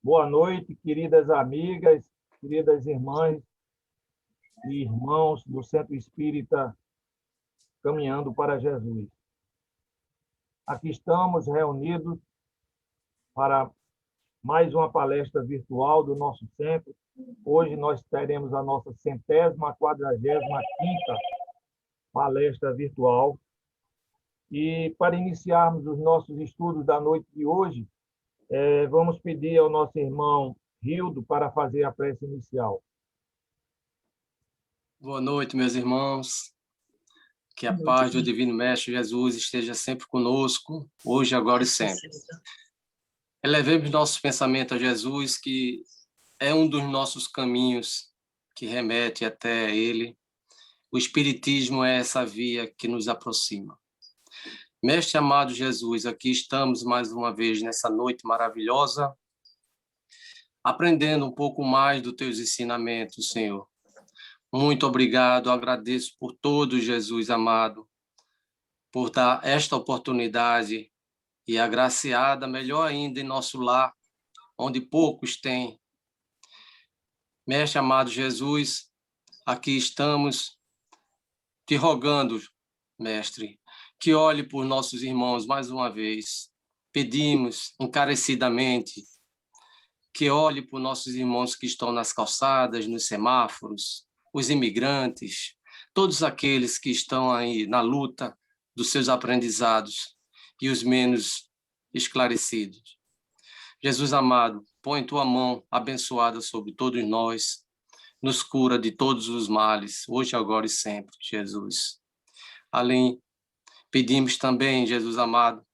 Boa noite, queridas amigas, queridas irmãs e irmãos do Centro Espírita Caminhando para Jesus. Aqui estamos reunidos para mais uma palestra virtual do nosso centro. Hoje nós teremos a nossa 145ª palestra virtual. E para iniciarmos os nossos estudos da noite de hoje, vamos pedir ao nosso irmão Rildo para fazer a prece inicial. Boa noite, meus irmãos. Que a paz do Divino Mestre Jesus esteja sempre conosco, hoje, agora e sempre. Elevemos nossos pensamentos a Jesus, que é um dos nossos caminhos que remete até Ele. O Espiritismo é essa via que nos aproxima. Mestre amado Jesus, aqui estamos mais uma vez nessa noite maravilhosa, aprendendo um pouco mais dos teus ensinamentos, Senhor. Muito obrigado, agradeço por todo, Jesus amado, por dar esta oportunidade e agraciada, melhor ainda, em nosso lar, onde poucos têm. Mestre amado Jesus, aqui estamos te rogando, Mestre, que olhe por nossos irmãos mais uma vez. Pedimos encarecidamente que olhe por nossos irmãos que estão nas calçadas, nos semáforos, os imigrantes, todos aqueles que estão aí na luta dos seus aprendizados e os menos esclarecidos. Jesus amado, põe tua mão abençoada sobre todos nós, nos cura de todos os males, hoje, agora e sempre, Jesus. Além, pedimos também, Jesus amado,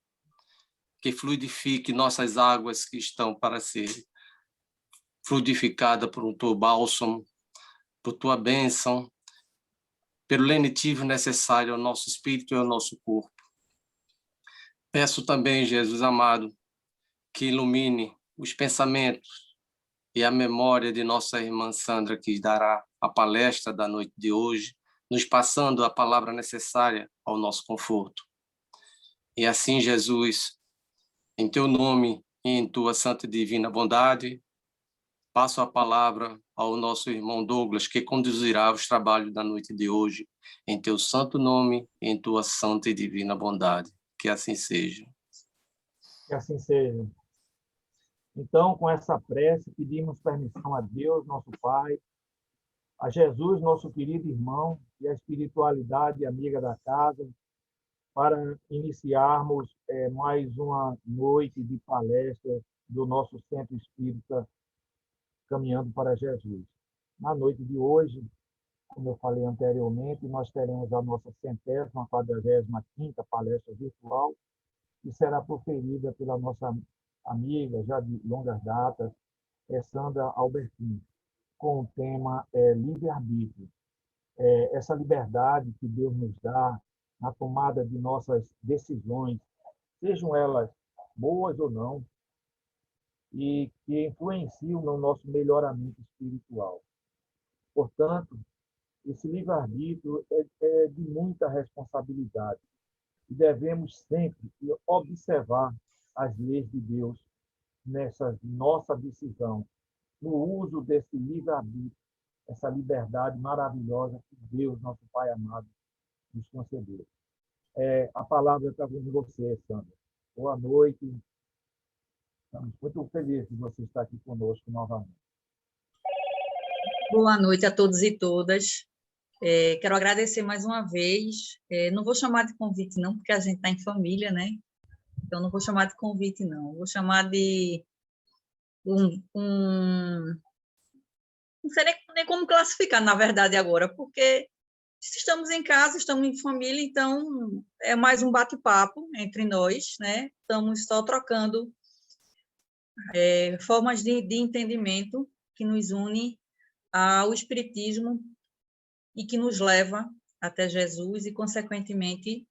que fluidifique nossas águas que estão para ser fluidificadas por um teu bálsamo, por tua bênção, pelo lenitivo necessário ao nosso espírito e ao nosso corpo. Peço também, Jesus amado, que ilumine os pensamentos e a memória de nossa irmã Sandra, que dará a palestra da noite de hoje, nos passando a palavra necessária ao nosso conforto. E assim, Jesus, em teu nome e em tua santa e divina bondade, passo a palavra ao nosso irmão Douglas, que conduzirá os trabalhos da noite de hoje, em teu santo nome e em tua santa e divina bondade. Que assim seja. Que assim seja. Então, com essa prece, pedimos permissão a Deus, nosso Pai, a Jesus, nosso querido irmão, e a espiritualidade amiga da casa, para iniciarmos mais uma noite de palestra do nosso Centro Espírita Caminhando para Jesus. Na noite de hoje, como eu falei anteriormente, nós teremos a nossa 145ª palestra virtual, que será proferida pela nossa amiga, já de longas datas, Sandra Albertini, com o tema livre-arbítrio. Essa liberdade que Deus nos dá na tomada de nossas decisões, sejam elas boas ou não, e que influenciam no nosso melhoramento espiritual. Portanto, esse livre-arbítrio é de muita responsabilidade e devemos sempre observar as leis de Deus nessa nossa decisão, no uso desse livre-arbítrio, essa liberdade maravilhosa que Deus, nosso Pai amado, nos concedeu. A palavra está com você, Sandra. Boa noite. Estamos muito felizes de você estar aqui conosco novamente. Boa noite a todos e todas. Quero agradecer mais uma vez. Não vou chamar de convite, não, porque a gente está em família, né? Então, não vou chamar de convite, não. Vou chamar de não sei nem como classificar, na verdade, agora, porque se estamos em casa, estamos em família, então é mais um bate-papo entre nós, né? Estamos só trocando formas de entendimento que nos une ao Espiritismo e que nos leva até Jesus e, consequentemente,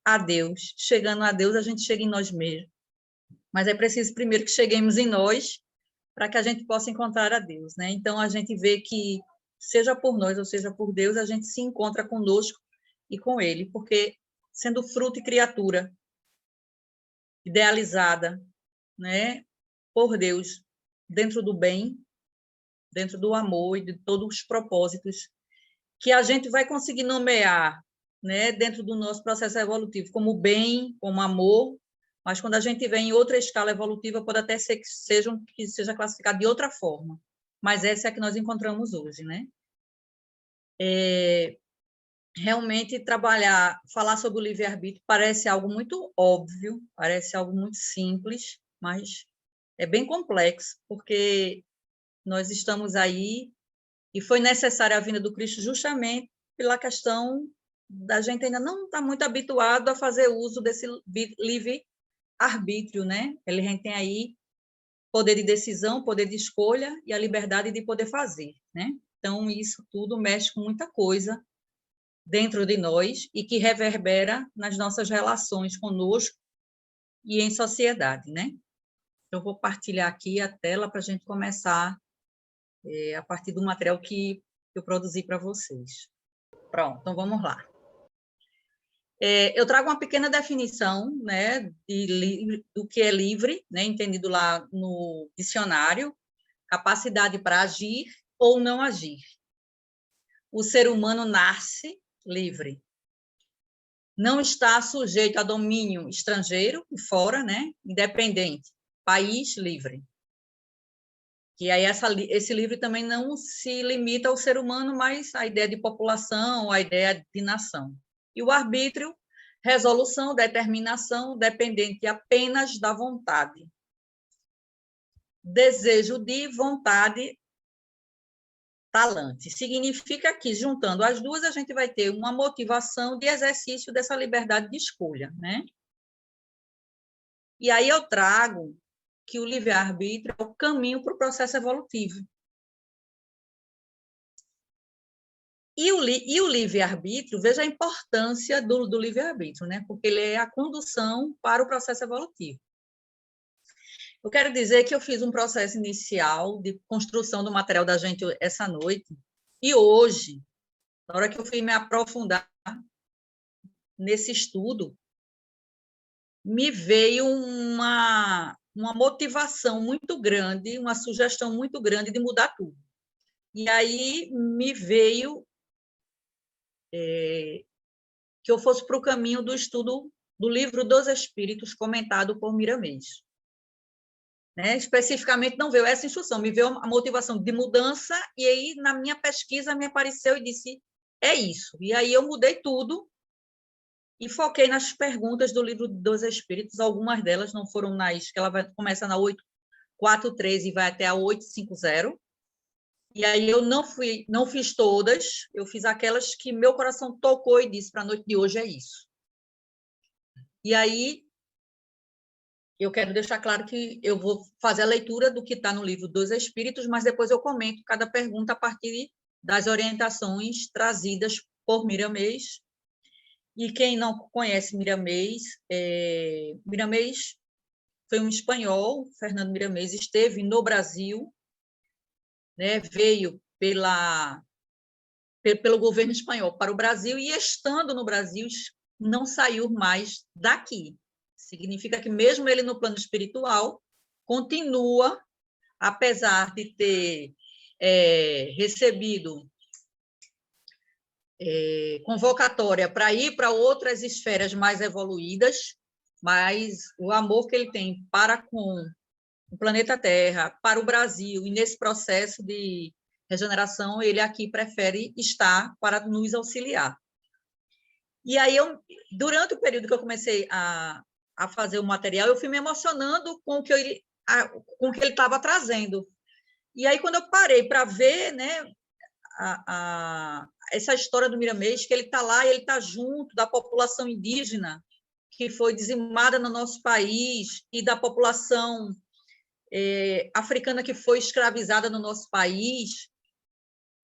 a Deus. Chegando a Deus, a gente chega em nós mesmos. Mas é preciso primeiro que cheguemos em nós para que a gente possa encontrar a Deus, né? Então, a gente vê que, seja por nós ou seja por Deus, a gente se encontra conosco e com Ele, porque, sendo fruto e criatura idealizada, né, por Deus, dentro do bem, dentro do amor e de todos os propósitos que a gente vai conseguir nomear, né, dentro do nosso processo evolutivo, como bem, como amor, mas quando a gente vem em outra escala evolutiva, pode até ser que seja classificado de outra forma. Mas essa é a que nós encontramos hoje, né? Realmente falar sobre o livre-arbítrio parece algo muito óbvio, parece algo muito simples, mas é bem complexo, porque nós estamos aí e foi necessária a vinda do Cristo justamente pela questão da gente ainda não estar muito habituado a fazer uso desse livre-arbítrio, né? A gente tem aí poder de decisão, poder de escolha e a liberdade de poder fazer, né? Então, isso tudo mexe com muita coisa dentro de nós e que reverbera nas nossas relações conosco e em sociedade, né? Eu vou partilhar aqui a tela para a gente começar a partir do material que eu produzi para vocês. Pronto, então vamos lá. Eu trago uma pequena definição, né, do que é livre, né, entendido lá no dicionário, capacidade para agir ou não agir. O ser humano nasce livre. Não está sujeito a domínio estrangeiro e fora, né, independente. País livre. Que aí esse livre também não se limita ao ser humano, mas à ideia de população, à ideia de nação. E o arbítrio, resolução, determinação, dependente apenas da vontade. Desejo de vontade, talante. Significa que, juntando as duas, a gente vai ter uma motivação de exercício dessa liberdade de escolha, né? E aí eu trago que o livre-arbítrio é o caminho para o processo evolutivo. E o livre-arbítrio, veja a importância do livre-arbítrio, né? Porque ele é a condução para o processo evolutivo. Eu quero dizer que eu fiz um processo inicial de construção do material da gente essa noite, e hoje, na hora que eu fui me aprofundar nesse estudo, me veio uma motivação muito grande, uma sugestão muito grande de mudar tudo. E aí me veio que eu fosse para o caminho do estudo do Livro dos Espíritos, comentado por Miramês. Né? Especificamente não veio essa instrução, me veio a motivação de mudança, e aí na minha pesquisa me apareceu e disse, é isso. E aí eu mudei tudo e foquei nas perguntas do Livro dos Espíritos, algumas delas não foram nas, que ela começa na 843 e vai até a 850, e aí eu não fiz todas, eu fiz aquelas que meu coração tocou e disse, para a noite de hoje é isso. E aí eu quero deixar claro que eu vou fazer a leitura do que está no Livro dos Espíritos, mas depois eu comento cada pergunta a partir das orientações trazidas por Miramês. E quem não conhece Miramês, Miramês foi um espanhol, Fernando Miramês, esteve no Brasil, né, veio pelo governo espanhol para o Brasil e, estando no Brasil, não saiu mais daqui. Significa que, mesmo ele no plano espiritual, continua, apesar de ter recebido convocatória para ir para outras esferas mais evoluídas, mas o amor que ele tem para com o planeta Terra, para o Brasil, e nesse processo de regeneração, ele aqui prefere estar para nos auxiliar. E aí, durante o período que eu comecei a fazer o material, eu fui me emocionando com o que ele estava trazendo. E aí, quando eu parei para ver, né, essa história do Miramês, que ele está lá e ele está junto da população indígena que foi dizimada no nosso país e da população africana que foi escravizada no nosso país,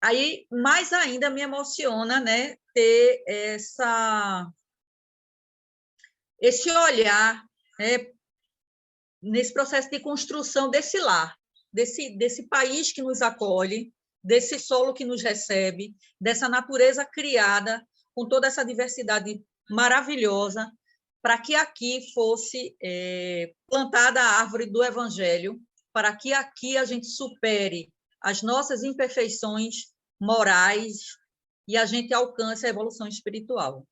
aí mais ainda me emociona, né, ter esse olhar, né, nesse processo de construção desse lar, desse país que nos acolhe, desse solo que nos recebe, dessa natureza criada com toda essa diversidade maravilhosa, para que aqui fosse plantada a árvore do Evangelho, para que aqui a gente supere as nossas imperfeições morais e a gente alcance a evolução espiritual.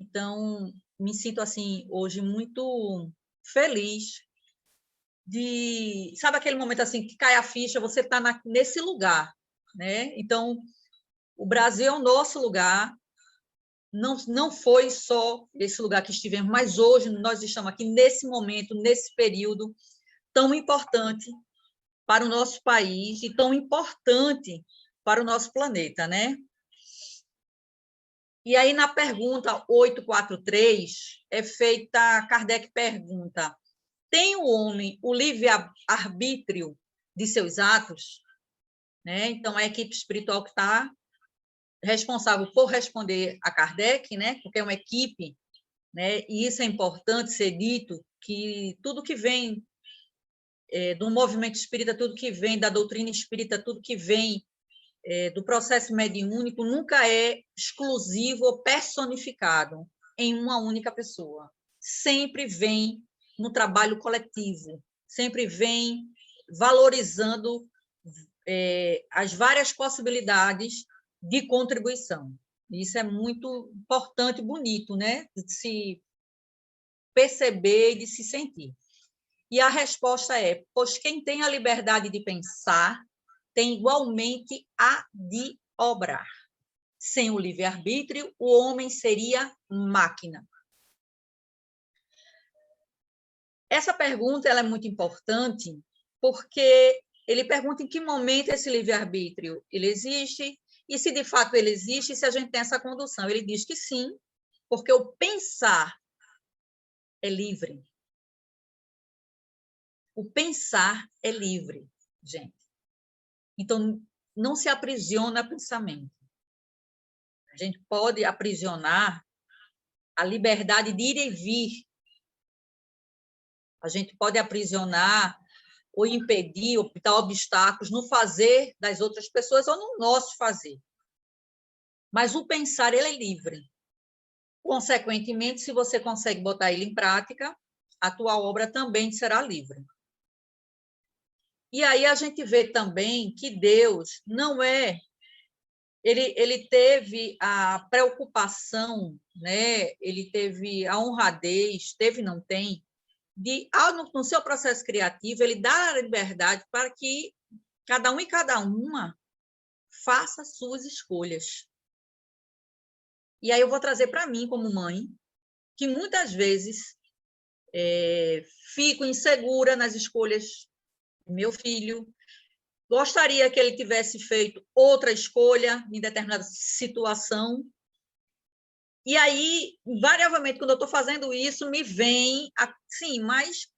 Então, me sinto, assim, hoje muito feliz de... Sabe aquele momento, assim, que cai a ficha, você está nesse lugar, né? Então, o Brasil é o nosso lugar, não foi só esse lugar que estivemos, mas hoje nós estamos aqui nesse momento, nesse período tão importante para o nosso país e tão importante para o nosso planeta, né? E aí, na pergunta 843, é feita, Kardec pergunta, tem o homem o livre-arbítrio de seus atos? Né? Então, a equipe espiritual que está responsável por responder a Kardec, né? Porque é uma equipe, né? E isso é importante ser dito, que tudo que vem do movimento espírita, tudo que vem da doutrina espírita, tudo que vem do processo mediúnico nunca é exclusivo ou personificado em uma única pessoa. Sempre vem no trabalho coletivo, sempre vem valorizando as várias possibilidades de contribuição. Isso é muito importante e bonito, né? De se perceber e de se sentir. E a resposta é, pois quem tem a liberdade de pensar tem igualmente a de obrar. Sem o livre-arbítrio, o homem seria máquina. Essa pergunta ela é muito importante porque ele pergunta em que momento esse livre-arbítrio ele existe e se de fato ele existe, se a gente tem essa condução. Ele diz que sim, porque o pensar é livre. O pensar é livre, gente. Então, não se aprisiona a pensamento. A gente pode aprisionar a liberdade de ir e vir. A gente pode aprisionar ou impedir, ou botar obstáculos no fazer das outras pessoas ou no nosso fazer. Mas o pensar, ele é livre. Consequentemente, se você consegue botar ele em prática, a tua obra também será livre. E aí a gente vê também que Deus não é... Ele teve a preocupação, né? Ele teve a honradez, não tem, de, no seu processo criativo, ele dá a liberdade para que cada um e cada uma faça suas escolhas. E aí eu vou trazer para mim, como mãe, que muitas vezes fico insegura nas escolhas do meu filho, gostaria que ele tivesse feito outra escolha em determinada situação. E aí, invariavelmente, quando eu estou fazendo isso, me vem assim, mas,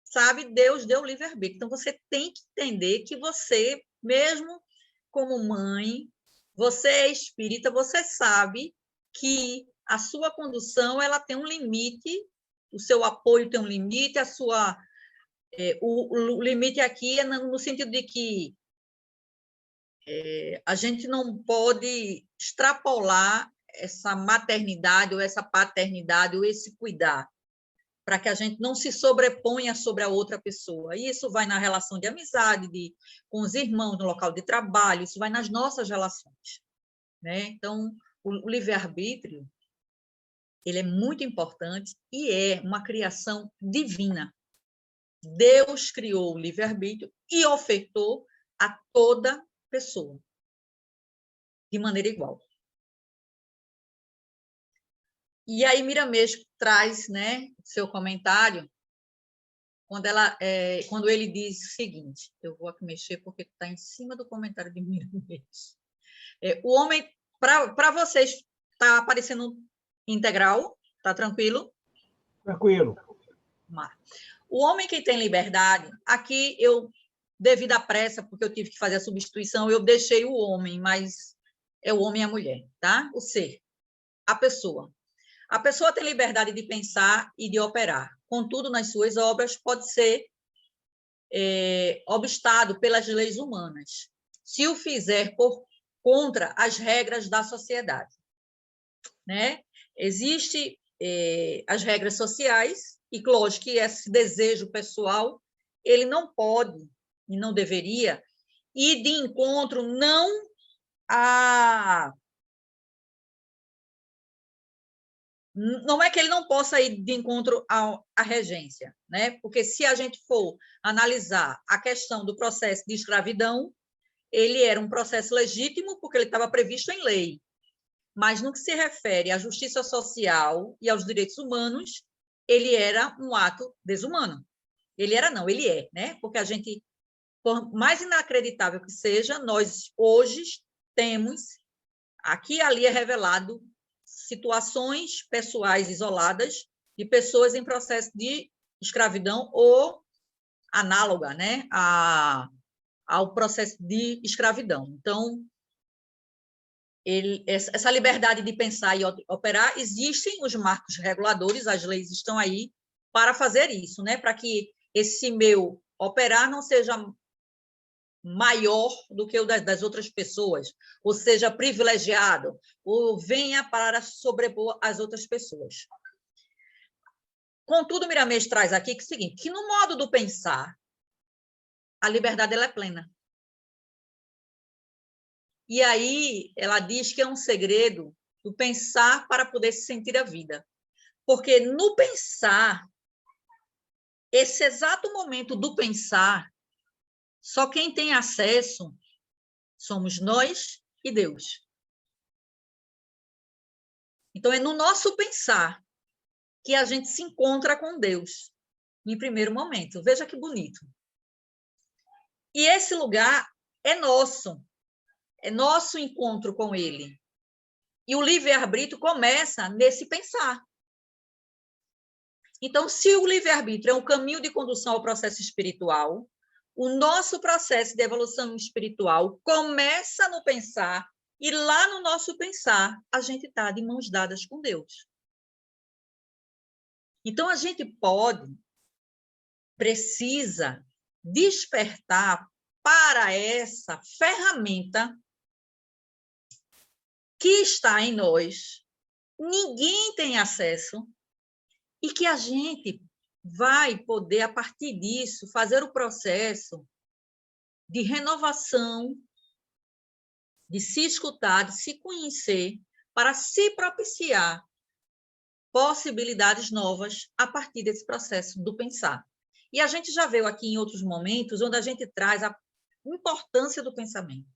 sabe, Deus deu livre-arbítrio. Então, você tem que entender que você, mesmo como mãe, você é espírita, você sabe que a sua condução ela tem um limite, o seu apoio tem um limite, o limite aqui é no sentido de que a gente não pode extrapolar essa maternidade ou essa paternidade ou esse cuidar, para que a gente não se sobreponha sobre a outra pessoa. E isso vai na relação de amizade, com os irmãos, no local de trabalho, isso vai nas nossas relações. Né? Então, o livre-arbítrio ele é muito importante e é uma criação divina. Deus criou o livre-arbítrio e ofertou a toda pessoa, de maneira igual. E aí Miramês traz, né, seu comentário, quando ele diz o seguinte, eu vou aqui mexer porque está em cima do comentário de Miramês. O homem, para vocês, está aparecendo integral? Está tranquilo? Tranquilo. O homem que tem liberdade, aqui eu, devido à pressa, porque eu tive que fazer a substituição, eu deixei o homem, mas é o homem e a mulher, tá? O ser, a pessoa. A pessoa tem liberdade de pensar e de operar. Contudo, nas suas obras, pode ser obstado pelas leis humanas, se o fizer contra as regras da sociedade. Né? Existem as regras sociais, e, lógico, que esse desejo pessoal ele não pode e não deveria ir de encontro não é que ele não possa ir de encontro à regência, né? Porque se a gente for analisar a questão do processo de escravidão, ele era um processo legítimo porque ele estava previsto em lei. Mas no que se refere à justiça social e aos direitos humanos, ele era um ato desumano. Ele era não, ele é, né? Porque a gente, por mais inacreditável que seja, nós hoje temos, aqui e ali é revelado, situações pessoais isoladas de pessoas em processo de escravidão ou análoga, né, ao processo de escravidão. Então, essa liberdade de pensar e operar, existem os marcos reguladores, as leis estão aí para fazer isso, né, para que esse meu operar não seja maior do que o das outras pessoas, ou seja, privilegiado, ou venha para sobrepor as outras pessoas. Contudo, Miramês traz aqui que é o seguinte, que no modo do pensar, a liberdade ela é plena. E aí ela diz que é um segredo do pensar para poder se sentir a vida. Porque no pensar, esse exato momento do pensar, só quem tem acesso somos nós e Deus. Então, é no nosso pensar que a gente se encontra com Deus, em primeiro momento. Veja que bonito. E esse lugar é nosso encontro com Ele. E o livre-arbítrio começa nesse pensar. Então, se o livre-arbítrio é um caminho de condução ao processo espiritual, o nosso processo de evolução espiritual começa no pensar, e lá no nosso pensar, a gente está de mãos dadas com Deus. Então, a gente precisa despertar para essa ferramenta que está em nós, ninguém tem acesso, e que a gente vai poder, a partir disso, fazer o processo de renovação, de se escutar, de se conhecer, para se propiciar possibilidades novas a partir desse processo do pensar. E a gente já viu aqui em outros momentos, onde a gente traz a importância do pensamento,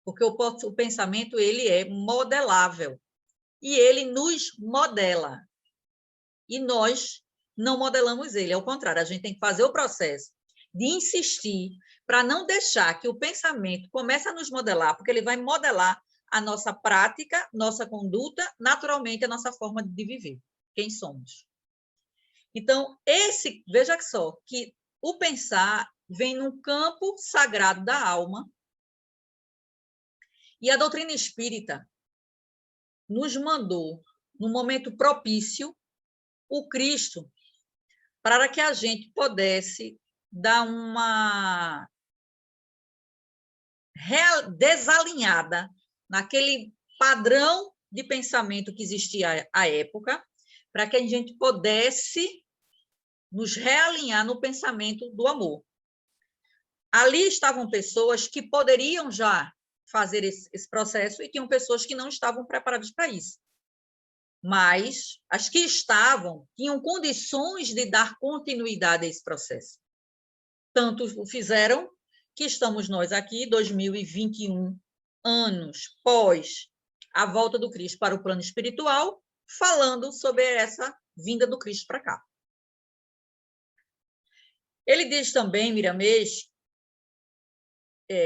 porque o pensamento ele é modelável, e ele nos modela. E nós não modelamos ele, ao contrário, a gente tem que fazer o processo de insistir para não deixar que o pensamento comece a nos modelar, porque ele vai modelar a nossa prática, nossa conduta, naturalmente a nossa forma de viver, quem somos. Então, veja só, que o pensar vem num campo sagrado da alma, e a doutrina espírita nos mandou, no momento propício, o Cristo, para que a gente pudesse dar uma desalinhada naquele padrão de pensamento que existia à época, para que a gente pudesse nos realinhar no pensamento do amor. Ali estavam pessoas que poderiam já fazer esse processo e tinham pessoas que não estavam preparadas para isso. Mas as que estavam tinham condições de dar continuidade a esse processo. Tanto o fizeram que estamos nós aqui, 2021 anos pós a volta do Cristo para o plano espiritual, falando sobre essa vinda do Cristo para cá. Ele diz também, Miramês,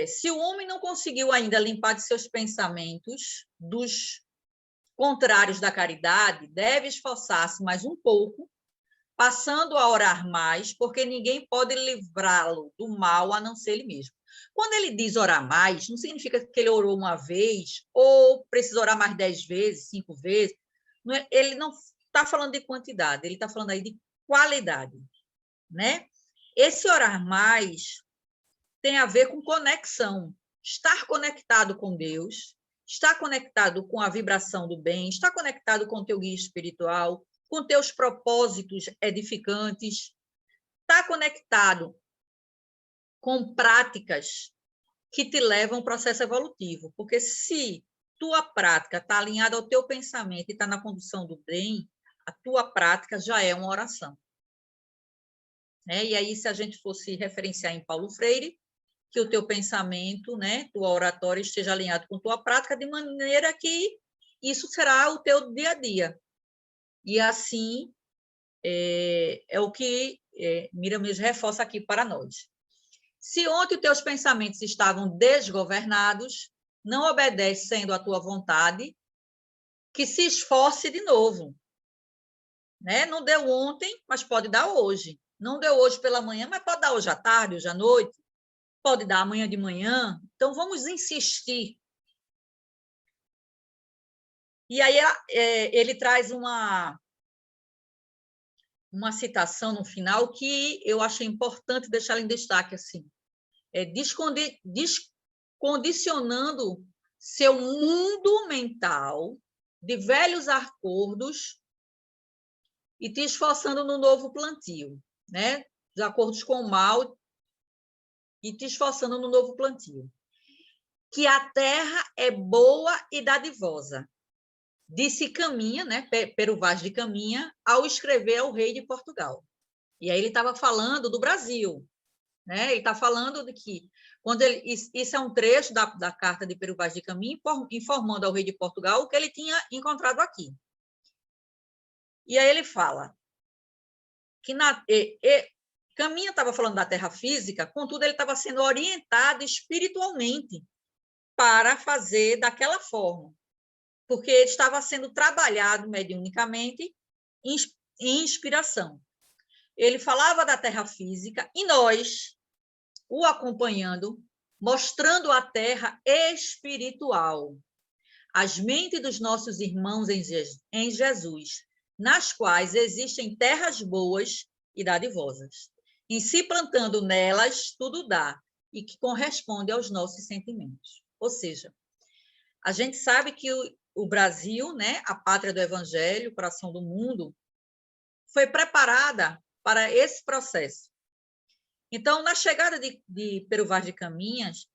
se o homem não conseguiu ainda limpar de seus pensamentos dos contrários da caridade, deve esforçar-se mais um pouco, passando a orar mais, porque ninguém pode livrá-lo do mal a não ser ele mesmo. Quando ele diz orar mais, não significa que ele orou uma vez ou precisa orar mais 10 vezes, 5 vezes. Ele não está falando de quantidade, ele está falando aí de qualidade, né? Esse orar mais tem a ver com conexão, estar conectado com Deus, estar conectado com a vibração do bem, estar conectado com o teu guia espiritual, com teus propósitos edificantes, estar conectado com práticas que te levam ao processo evolutivo. Porque se tua prática está alinhada ao teu pensamento e está na condução do bem, a tua prática já é uma oração. E aí, se a gente fosse referenciar em Paulo Freire, que o teu pensamento, né, tua oratória esteja alinhado com tua prática, de maneira que isso será o teu dia a dia. E assim, é o que Miramês reforça aqui para nós. Se ontem os teus pensamentos estavam desgovernados, não obedecendo à tua vontade, que se esforce de novo. Né? Não deu ontem, mas pode dar hoje. Não deu hoje pela manhã, mas pode dar hoje à tarde, hoje à noite. Pode dar amanhã de manhã. Então, vamos insistir. E aí ele traz uma citação no final que eu achei importante deixar em destaque, assim. Descondicionando seu mundo mental de velhos acordos e te esforçando no novo plantio, né? Os acordos com o mal e te esforçando no novo plantio. Que a terra é boa e dadivosa. Disse Caminha, né? Pero Vaz de Caminha, ao escrever ao rei de Portugal. E aí ele estava falando do Brasil, né? Ele está falando de que isso é um trecho da carta de Pero Vaz de Caminha, informando ao rei de Portugal o que ele tinha encontrado aqui. E aí ele fala que Caminha estava falando da terra física, contudo, ele estava sendo orientado espiritualmente para fazer daquela forma, porque ele estava sendo trabalhado mediunicamente em inspiração. Ele falava da terra física e nós, o acompanhando, mostrando a terra espiritual, as mentes dos nossos irmãos em Jesus, nas quais existem terras boas e dadivosas. Em se plantando nelas, tudo dá, e que corresponde aos nossos sentimentos. Ou seja, a gente sabe que o Brasil, né, a pátria do Evangelho, o coração do mundo, foi preparada para esse processo. Então, na chegada de Pero Vaz de Caminhas,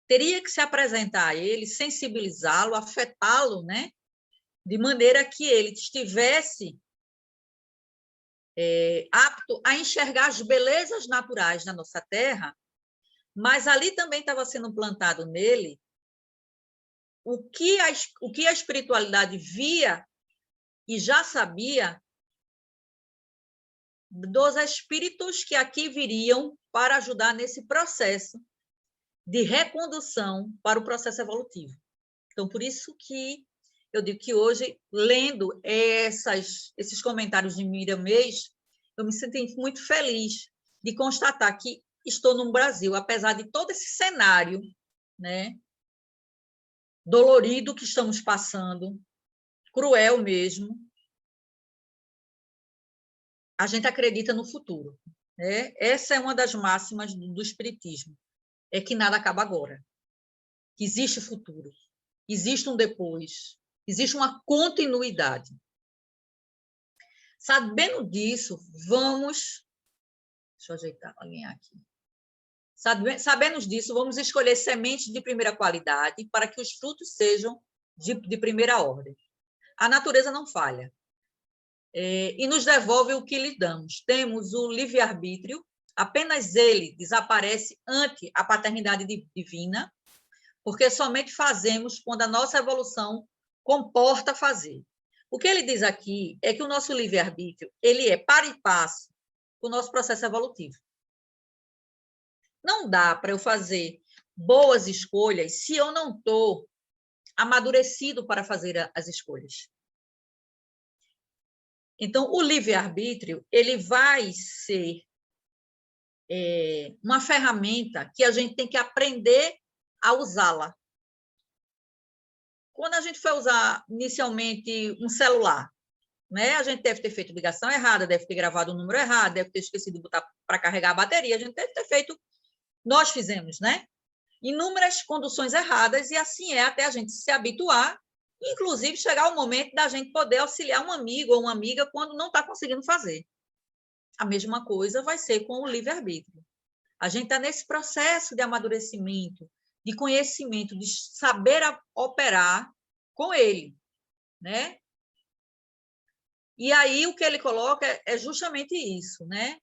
teria que se apresentar a ele, sensibilizá-lo, afetá-lo, né, de maneira que ele estivesse apto a enxergar as belezas naturais da nossa terra, mas ali também estava sendo plantado nele o que a espiritualidade via e já sabia dos espíritos que aqui viriam para ajudar nesse processo de recondução para o processo evolutivo. Então, por isso que eu digo que hoje, lendo esses comentários de Miramês, eu me senti muito feliz de constatar que estou no Brasil, apesar de todo esse cenário, né, dolorido que estamos passando, cruel mesmo, a gente acredita no futuro. Né? Essa é uma das máximas do Espiritismo, é que nada acaba agora, que existe futuro, existe um depois, existe uma continuidade. Sabendo disso, vamos... Deixa eu ajeitar, alinhar aqui. Sabendo disso, vamos escolher sementes de primeira qualidade para que os frutos sejam de primeira ordem. A natureza não falha. E nos devolve o que lhe damos. Temos o livre-arbítrio, apenas ele desaparece ante a paternidade divina, porque somente fazemos quando a nossa evolução comporta fazer. O que ele diz aqui é que o nosso livre-arbítrio ele é par e passo com o nosso processo evolutivo. Não dá para eu fazer boas escolhas se eu não estou amadurecido para fazer as escolhas. Então, o livre-arbítrio ele vai ser uma ferramenta que a gente tem que aprender a usá-la. Quando a gente foi usar inicialmente um celular, né, a gente deve ter feito ligação errada, deve ter gravado o número errado, deve ter esquecido de botar para carregar a bateria, a gente deve ter feito, nós fizemos, né, inúmeras conduções erradas, e assim é até a gente se habituar, inclusive chegar o momento da gente poder auxiliar um amigo ou uma amiga quando não está conseguindo fazer. A mesma coisa vai ser com o livre-arbítrio. A gente está nesse processo de amadurecimento, de conhecimento, de saber operar com ele, né? E aí o que ele coloca é justamente isso, né?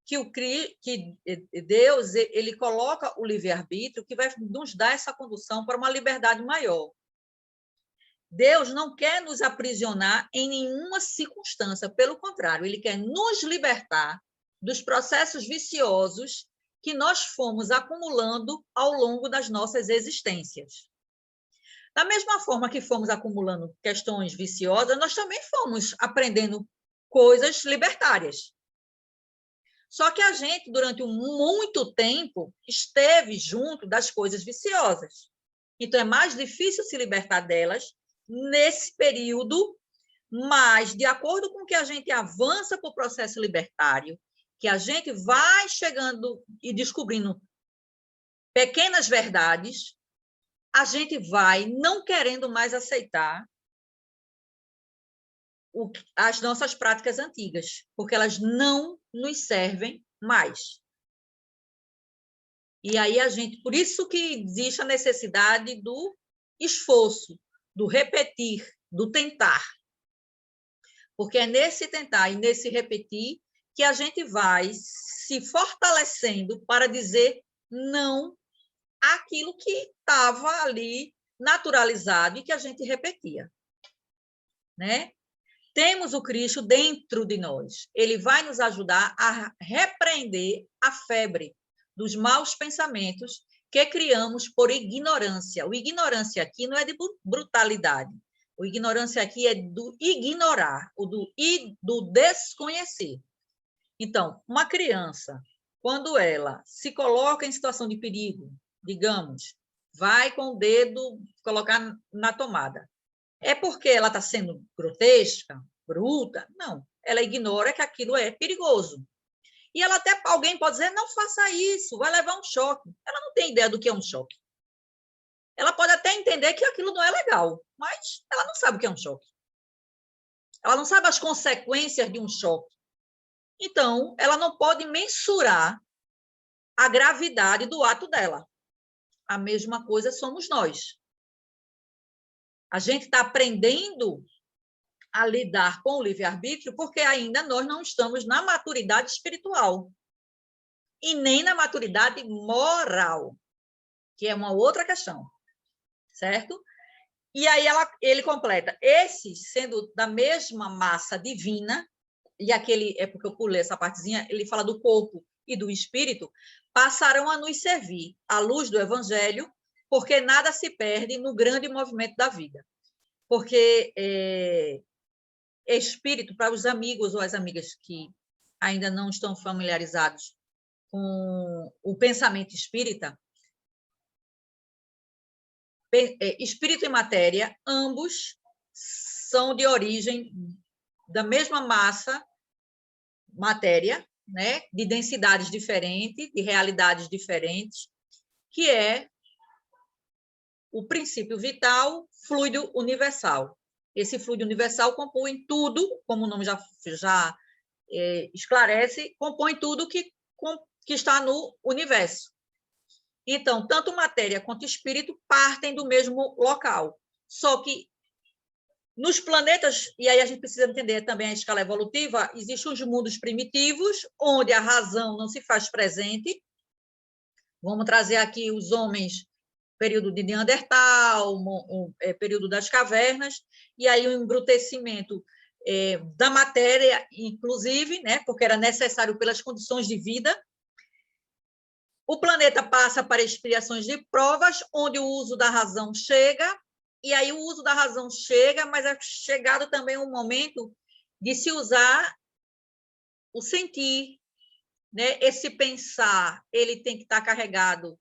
Que Deus ele coloca o livre-arbítrio que vai nos dar essa condução para uma liberdade maior. Deus não quer nos aprisionar em nenhuma circunstância, pelo contrário, ele quer nos libertar dos processos viciosos que nós fomos acumulando ao longo das nossas existências. Da mesma forma que fomos acumulando questões viciosas, nós também fomos aprendendo coisas libertárias. Só que a gente, durante muito tempo, esteve junto das coisas viciosas. Então, é mais difícil se libertar delas nesse período, mas, de acordo com que a gente avança para o processo libertário, que a gente vai chegando e descobrindo pequenas verdades, a gente vai não querendo mais aceitar as nossas práticas antigas, porque elas não nos servem mais. E aí a gente, por isso que existe a necessidade do esforço, do repetir, do tentar. Porque é nesse tentar e nesse repetir que a gente vai se fortalecendo para dizer não àquilo que estava ali naturalizado e que a gente repetia, né? Temos o Cristo dentro de nós. Ele vai nos ajudar a repreender a febre dos maus pensamentos que criamos por ignorância. O ignorância aqui não é de brutalidade. O ignorância aqui é do ignorar, do desconhecer. Então, uma criança, quando ela se coloca em situação de perigo, digamos, vai com o dedo colocar na tomada. É porque ela está sendo grotesca, bruta? Não. Ela ignora que aquilo é perigoso. E ela até, alguém pode dizer, não faça isso, vai levar um choque. Ela não tem ideia do que é um choque. Ela pode até entender que aquilo não é legal, mas ela não sabe o que é um choque. Ela não sabe as consequências de um choque. Então, ela não pode mensurar a gravidade do ato dela. A mesma coisa somos nós. A gente está aprendendo a lidar com o livre-arbítrio porque ainda nós não estamos na maturidade espiritual e nem na maturidade moral, que é uma outra questão, certo? E aí ele completa, esses sendo da mesma massa divina, e aquele, é porque eu pulei essa partezinha, ele fala do corpo e do espírito, passarão a nos servir à luz do evangelho, porque nada se perde no grande movimento da vida. Porque espírito, para os amigos ou as amigas que ainda não estão familiarizados com o pensamento espírita, espírito e matéria, ambos são de origem da mesma massa, matéria, né? De densidades diferentes, de realidades diferentes, que é o princípio vital, fluido universal. Esse fluido universal compõe tudo, como o nome já esclarece, compõe tudo que está no universo. Então, tanto matéria quanto espírito partem do mesmo local. Só que nos planetas, e aí a gente precisa entender também a escala evolutiva, existem os mundos primitivos, onde a razão não se faz presente. Vamos trazer aqui os homens, período de Neandertal, período das cavernas, e aí o embrutecimento da matéria, inclusive, né, porque era necessário pelas condições de vida. O planeta passa para expiações de provas, onde o uso da razão chega, e aí o uso da razão chega, mas é chegado também um momento de se usar o sentir, né? Esse pensar, ele tem que estar carregado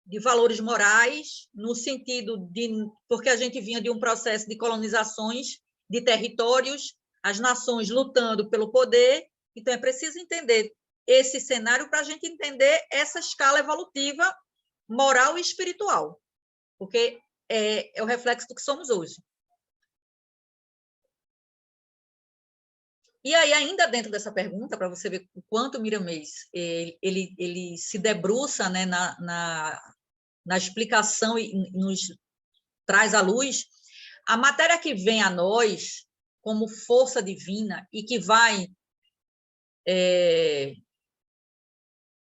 de valores morais, no sentido de... Porque a gente vinha de um processo de colonizações de territórios, as nações lutando pelo poder, então é preciso entender esse cenário para a gente entender essa escala evolutiva moral e espiritual, porque é o reflexo do que somos hoje. E aí, ainda dentro dessa pergunta, para você ver o quanto Miramês ele se debruça, né, na explicação e nos traz à luz, a matéria que vem a nós como força divina e que vai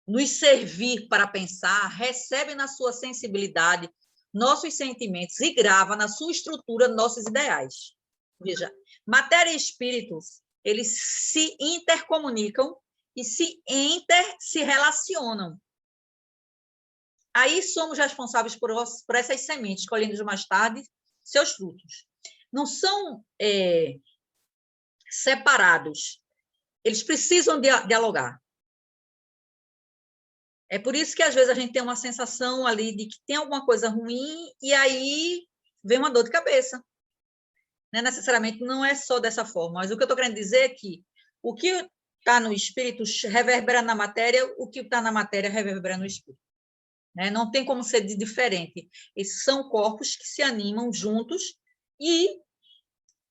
nos servir para pensar, recebe na sua sensibilidade nossos sentimentos e grava na sua estrutura nossos ideais. Veja, matéria e espíritos, eles se intercomunicam e se relacionam. Aí somos responsáveis por essas sementes, colhendo mais tarde seus frutos. Não são separados. Eles precisam dialogar. É por isso que, às vezes, a gente tem uma sensação ali de que tem alguma coisa ruim e aí vem uma dor de cabeça. Não é necessariamente, não é só dessa forma. Mas o que eu estou querendo dizer é que o que está no espírito reverbera na matéria, o que está na matéria reverbera no espírito. Né? Não tem como ser diferente. Esses são corpos que se animam juntos e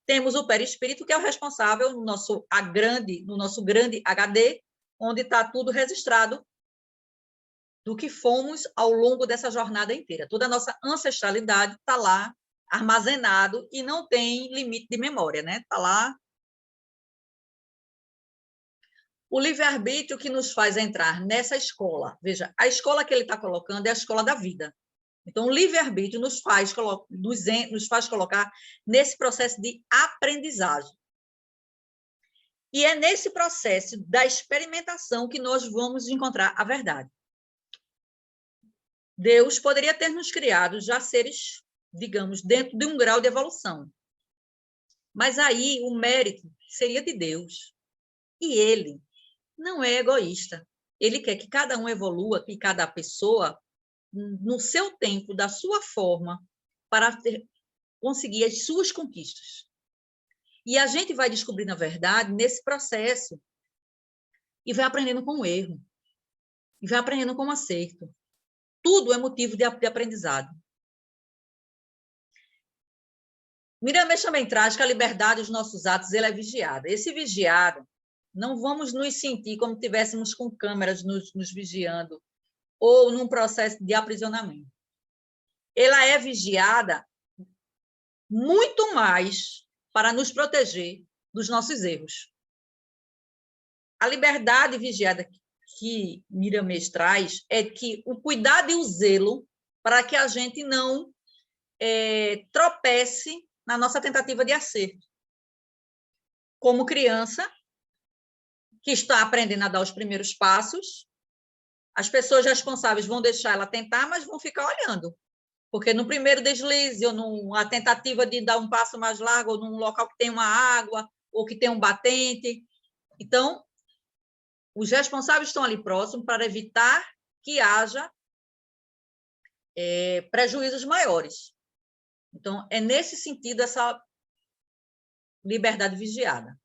temos o perispírito, que é o responsável no nosso grande HD, onde está tudo registrado do que fomos ao longo dessa jornada inteira. Toda a nossa ancestralidade está lá armazenado e não tem limite de memória, né? Está lá. O livre-arbítrio que nos faz entrar nessa escola. Veja, a escola que ele está colocando é a escola da vida. Então, o livre-arbítrio nos faz colocar nesse processo de aprendizagem. E é nesse processo da experimentação que nós vamos encontrar a verdade. Deus poderia ter nos criado já seres, digamos, dentro de um grau de evolução. Mas aí o mérito seria de Deus. E ele não é egoísta. Ele quer que cada um evolua, que cada pessoa, no seu tempo, da sua forma, para conseguir as suas conquistas. E a gente vai descobrindo a verdade nesse processo e vai aprendendo com o erro, e vai aprendendo com o acerto. Tudo é motivo de aprendizado. Miramês também traz que a liberdade dos nossos atos ela é vigiada. Esse vigiado, não vamos nos sentir como se tivéssemos com câmeras nos vigiando ou num processo de aprisionamento. Ela é vigiada muito mais para nos proteger dos nossos erros. A liberdade vigiada que Miramês traz é que o cuidado e o zelo para que a gente não tropece na nossa tentativa de acerto. Como criança que está aprendendo a dar os primeiros passos, as pessoas responsáveis vão deixar ela tentar, mas vão ficar olhando. Porque no primeiro deslize, ou numa tentativa de dar um passo mais largo, ou num local que tem uma água, ou que tem um batente. Então, os responsáveis estão ali próximos para evitar que haja prejuízos maiores. Então, é nesse sentido essa liberdade vigiada.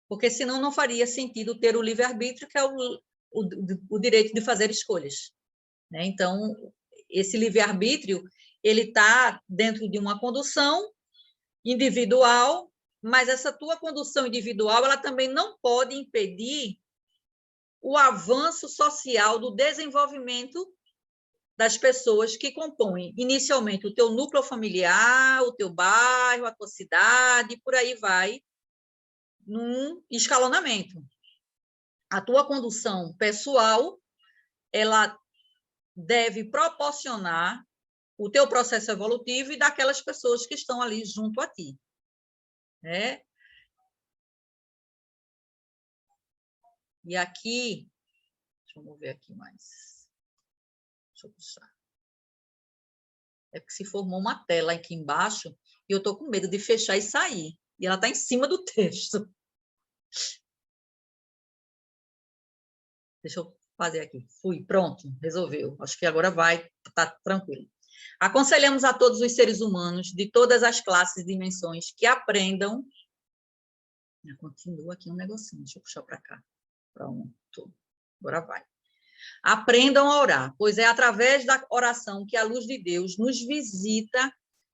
Porque, senão, não faria sentido ter o livre-arbítrio, que é o direito de fazer escolhas. Né? Então, esse livre-arbítrio ele está dentro de uma condução individual, mas essa tua condução individual ela também não pode impedir o avanço social do desenvolvimento das pessoas que compõem inicialmente o teu núcleo familiar, o teu bairro, a tua cidade, por aí vai, num escalonamento. A tua condução pessoal, ela deve proporcionar o teu processo evolutivo e daquelas pessoas que estão ali junto a ti. Né? E aqui, deixa eu mover aqui mais. Deixa eu puxar. É porque se formou uma tela aqui embaixo e eu estou com medo de fechar e sair. E ela está em cima do texto. Deixa eu fazer aqui. Fui, pronto, resolveu. Acho que agora vai, está tranquilo. Aconselhamos a todos os seres humanos de todas as classes e dimensões que aprendam. Continua aqui um negocinho, deixa eu puxar para cá. Pronto, agora vai. Aprendam a orar, pois é através da oração que a luz de Deus nos visita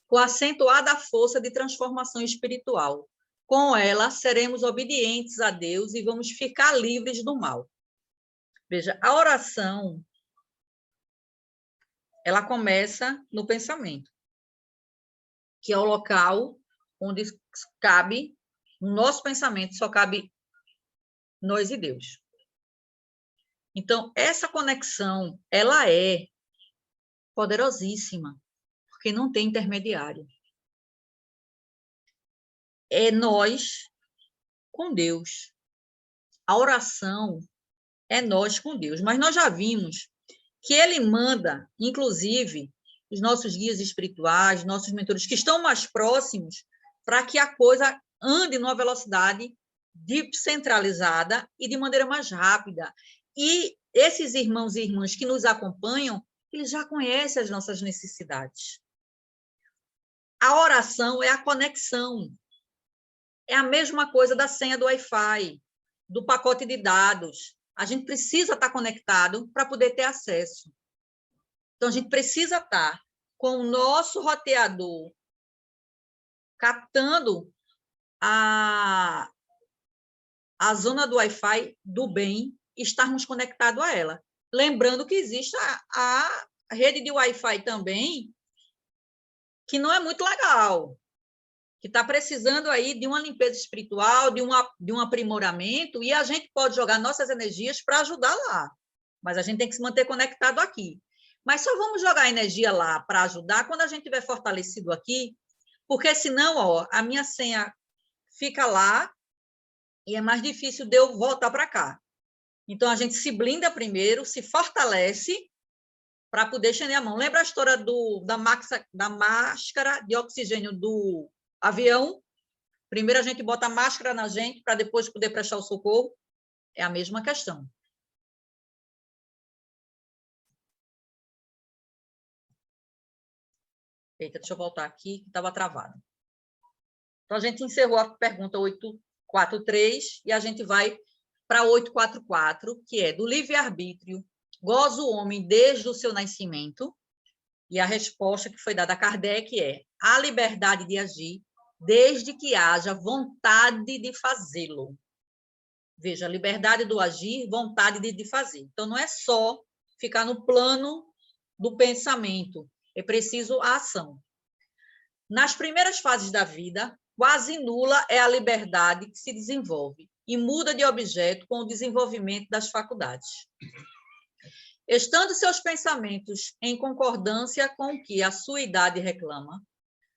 com acentuada força de transformação espiritual, com ela seremos obedientes a Deus e vamos ficar livres do mal. Veja, a oração, ela começa no pensamento, que é o local onde cabe, no nosso pensamento, só cabe nós e Deus. Então, essa conexão, ela é poderosíssima, porque não tem intermediário. É nós com Deus. A oração é nós com Deus. Mas nós já vimos que ele manda, inclusive, os nossos guias espirituais, nossos mentores, que estão mais próximos, para que a coisa ande numa velocidade descentralizada e de maneira mais rápida. E esses irmãos e irmãs que nos acompanham, eles já conhecem as nossas necessidades. A oração é a conexão. É a mesma coisa da senha do Wi-Fi, do pacote de dados. A gente precisa estar conectado para poder ter acesso. Então, a gente precisa estar com o nosso roteador captando a zona do Wi-Fi do bem e estarmos conectados a ela. Lembrando que existe a rede de Wi-Fi também, que não é muito legal, que está precisando aí de uma limpeza espiritual, de um aprimoramento, e a gente pode jogar nossas energias para ajudar lá. Mas a gente tem que se manter conectado aqui. Mas só vamos jogar energia lá para ajudar quando a gente estiver fortalecido aqui, porque senão, ó, a minha senha fica lá e é mais difícil de eu voltar para cá. Então, a gente se blinda primeiro, se fortalece para poder estender a mão. Lembra a história da máscara de oxigênio do avião? Primeiro a gente bota a máscara na gente para depois poder prestar o socorro. É a mesma questão. Eita, deixa eu voltar aqui, que estava travado. Então, a gente encerrou a pergunta 843 e a gente vai para 844, que é do livre-arbítrio. Goza o homem desde o seu nascimento? E a resposta que foi dada a Kardec é a liberdade de agir desde que haja vontade de fazê-lo. Veja, liberdade do agir, vontade de fazer. Então, não é só ficar no plano do pensamento, é preciso a ação. Nas primeiras fases da vida, quase nula é a liberdade que se desenvolve e muda de objeto com o desenvolvimento das faculdades. Estando seus pensamentos em concordância com o que a sua idade reclama,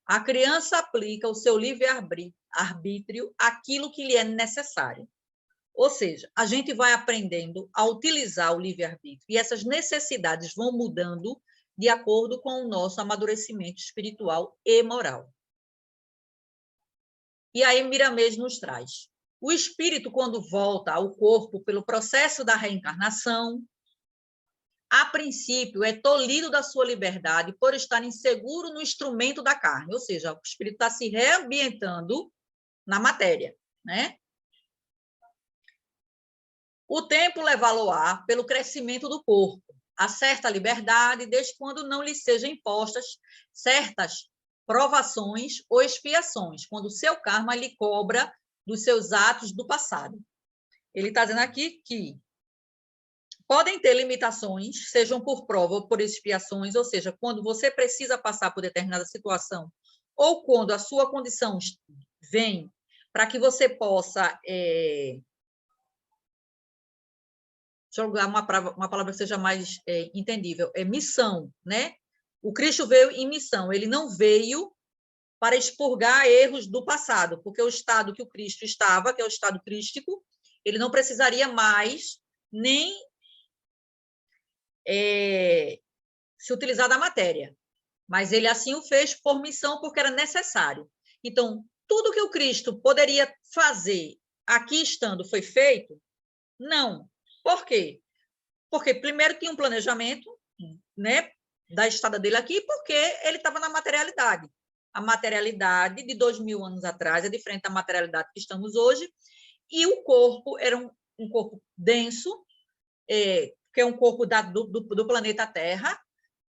a criança aplica o seu livre-arbítrio àquilo que lhe é necessário. Ou seja, a gente vai aprendendo a utilizar o livre-arbítrio e essas necessidades vão mudando de acordo com o nosso amadurecimento espiritual e moral. E aí Miramês nos traz: o espírito, quando volta ao corpo pelo processo da reencarnação, a princípio é tolhido da sua liberdade por estar inseguro no instrumento da carne, ou seja, o espírito está se reambientando na matéria, né? O tempo levá-lo-á pelo crescimento do corpo, a certa liberdade, desde quando não lhe sejam impostas certas provações ou expiações, quando o seu karma lhe cobra dos seus atos do passado. Ele está dizendo aqui que podem ter limitações, sejam por prova ou por expiações, ou seja, quando você precisa passar por determinada situação, ou quando a sua condição vem para que você possa... Deixa eu jogar uma palavra que seja mais entendível. É missão, né? O Cristo veio em missão. Ele não veio para expurgar erros do passado, porque o estado que o Cristo estava, que é o estado crístico, ele não precisaria mais nem se utilizar da matéria. Mas ele assim o fez por missão, porque era necessário. Então, tudo que o Cristo poderia fazer aqui estando foi feito? Não. Por quê? Porque primeiro tinha um planejamento, né, da estada dele aqui, porque ele estava na materialidade. A materialidade de 2000 anos atrás é diferente da materialidade que estamos hoje, e o corpo era um corpo denso, que é um corpo do planeta Terra,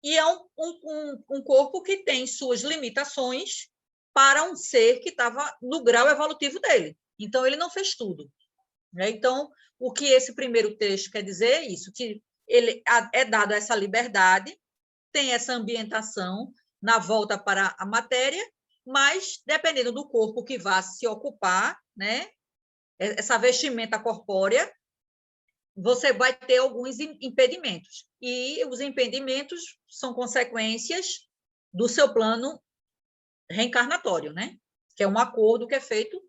e é um corpo que tem suas limitações para um ser que estava no grau evolutivo dele. Então, ele não fez tudo. Né? Então, o que esse primeiro texto quer dizer é isso, que ele é dado essa liberdade, tem essa ambientação na volta para a matéria, mas, dependendo do corpo que vá se ocupar, né, essa vestimenta corpórea, você vai ter alguns impedimentos. E os impedimentos são consequências do seu plano reencarnatório, né? Que é um acordo que é feito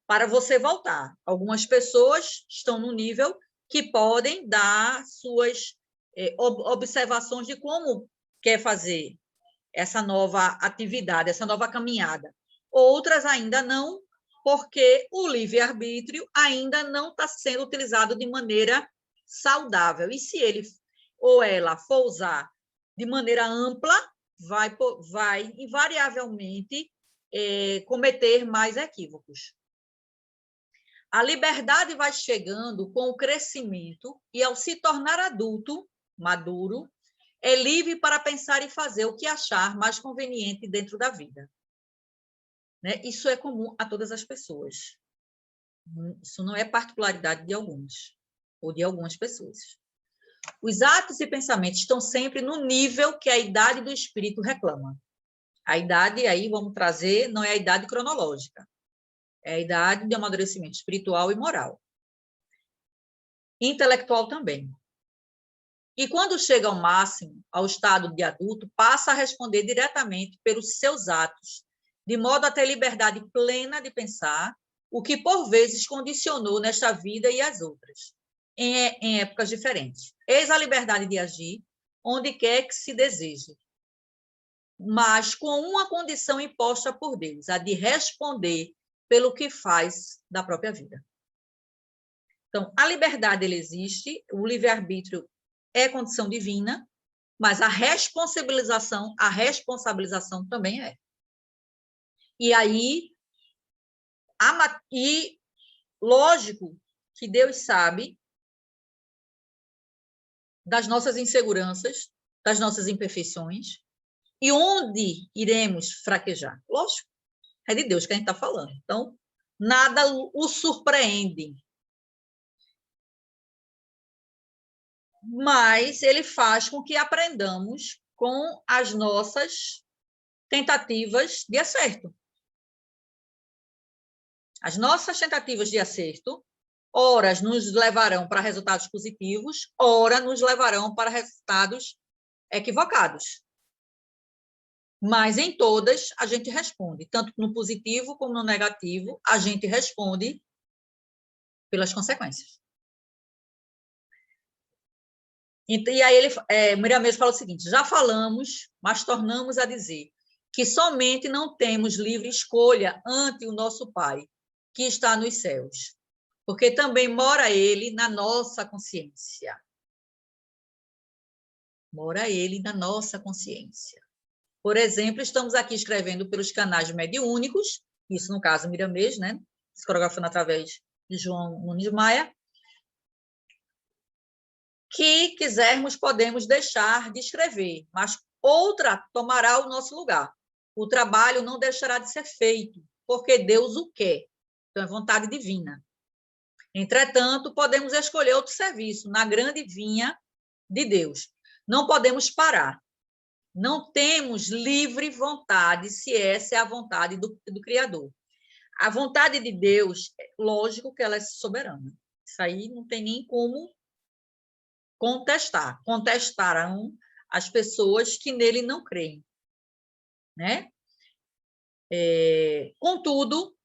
para você voltar. Algumas pessoas estão no nível que podem dar suas observações de como quer fazer essa nova atividade, essa nova caminhada. Outras ainda não, porque o livre-arbítrio ainda não está sendo utilizado de maneira saudável. E se ele ou ela for usar de maneira ampla, vai invariavelmente cometer mais equívocos. A liberdade vai chegando com o crescimento e, ao se tornar adulto, maduro, é livre para pensar e fazer o que achar mais conveniente dentro da vida. Né? Isso é comum a todas as pessoas. Isso não é particularidade de alguns ou de algumas pessoas. Os atos e pensamentos estão sempre no nível que a idade do espírito reclama. A idade, aí vamos trazer, não é a idade cronológica, é a idade de amadurecimento espiritual e moral. Intelectual também. E quando chega ao máximo, ao estado de adulto, passa a responder diretamente pelos seus atos, de modo a ter liberdade plena de pensar, o que por vezes condicionou nesta vida e as outras, em épocas diferentes. Eis a liberdade de agir onde quer que se deseje, mas com uma condição imposta por Deus, a de responder pelo que faz da própria vida. Então, a liberdade ele existe, o livre-arbítrio é condição divina, mas a responsabilização também é. E aí, lógico que Deus sabe das nossas inseguranças, das nossas imperfeições, e onde iremos fraquejar. Lógico, é de Deus que a gente está falando. Então, nada o surpreende. Mas ele faz com que aprendamos com as nossas tentativas de acerto. As nossas tentativas de acerto, ora nos levarão para resultados positivos, ora nos levarão para resultados equivocados. Mas em todas a gente responde, tanto no positivo como no negativo, a gente responde pelas consequências. E aí Miriam mesmo fala o seguinte: já falamos, mas tornamos a dizer que somente não temos livre escolha ante o nosso Pai, que está nos céus, porque também mora Ele na nossa consciência. Mora Ele na nossa consciência. Por exemplo, estamos aqui escrevendo pelos canais mediúnicos, isso no caso Miriam mesmo, né? Psicografando através de João Nunes Maia, que quisermos, podemos deixar de escrever, mas outra tomará o nosso lugar. O trabalho não deixará de ser feito, porque Deus o quer. Então, é vontade divina. Entretanto, podemos escolher outro serviço na grande vinha de Deus. Não podemos parar. Não temos livre vontade, se essa é a vontade do Criador. A vontade de Deus, lógico que ela é soberana. Isso aí não tem nem como contestar. Contestarão as pessoas que nele não creem. Né? Contudo,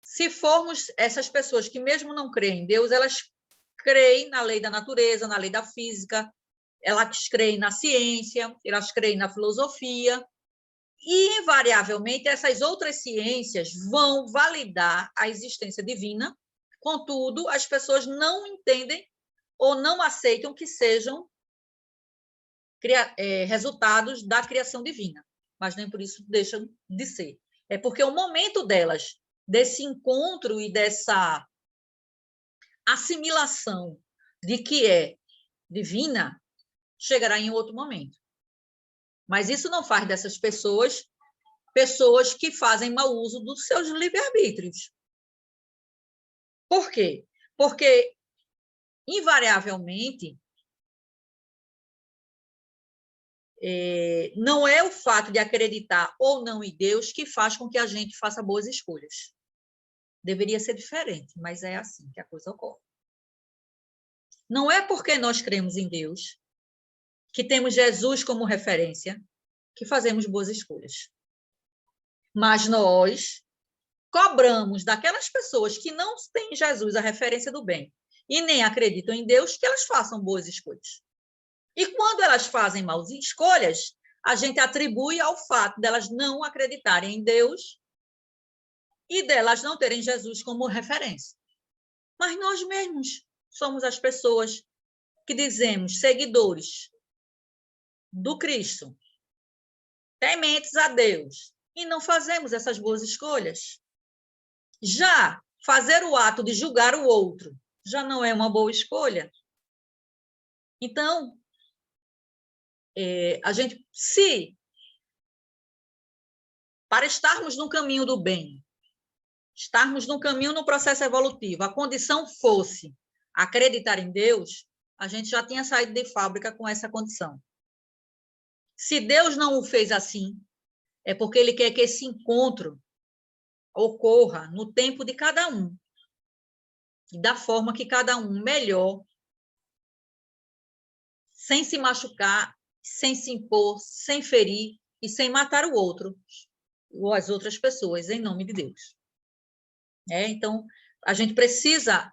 se formos essas pessoas que mesmo não creem em Deus, elas creem na lei da natureza, na lei da física, elas creem na ciência, elas creem na filosofia, e, invariavelmente, essas outras ciências vão validar a existência divina, contudo, as pessoas não entendem ou não aceitam que sejam resultados da criação divina, mas nem por isso deixam de ser. É porque o momento delas, desse encontro e dessa assimilação de que é divina, chegará em outro momento. Mas isso não faz dessas pessoas pessoas que fazem mau uso dos seus livre-arbítrios. Por quê? Porque, invariavelmente, não é o fato de acreditar ou não em Deus que faz com que a gente faça boas escolhas. Deveria ser diferente, mas é assim que a coisa ocorre. Não é porque nós cremos em Deus, que temos Jesus como referência, que fazemos boas escolhas. Mas nós cobramos daquelas pessoas que não têm Jesus a referência do bem e nem acreditam em Deus, que elas façam boas escolhas. E quando elas fazem maus escolhas, a gente atribui ao fato delas não acreditarem em Deus e delas não terem Jesus como referência. Mas nós mesmos somos as pessoas que dizemos seguidores do Cristo, tementes a Deus, e não fazemos essas boas escolhas. Já fazer o ato de julgar o outro já não é uma boa escolha. Então, a gente, se para estarmos no caminho do bem, estarmos no caminho no processo evolutivo, a condição fosse acreditar em Deus, a gente já tinha saído de fábrica com essa condição. Se Deus não o fez assim, é porque ele quer que esse encontro ocorra no tempo de cada um e da forma que cada um melhor, sem se machucar, sem se impor, sem ferir e sem matar o outro ou as outras pessoas, em nome de Deus. Então, a gente precisa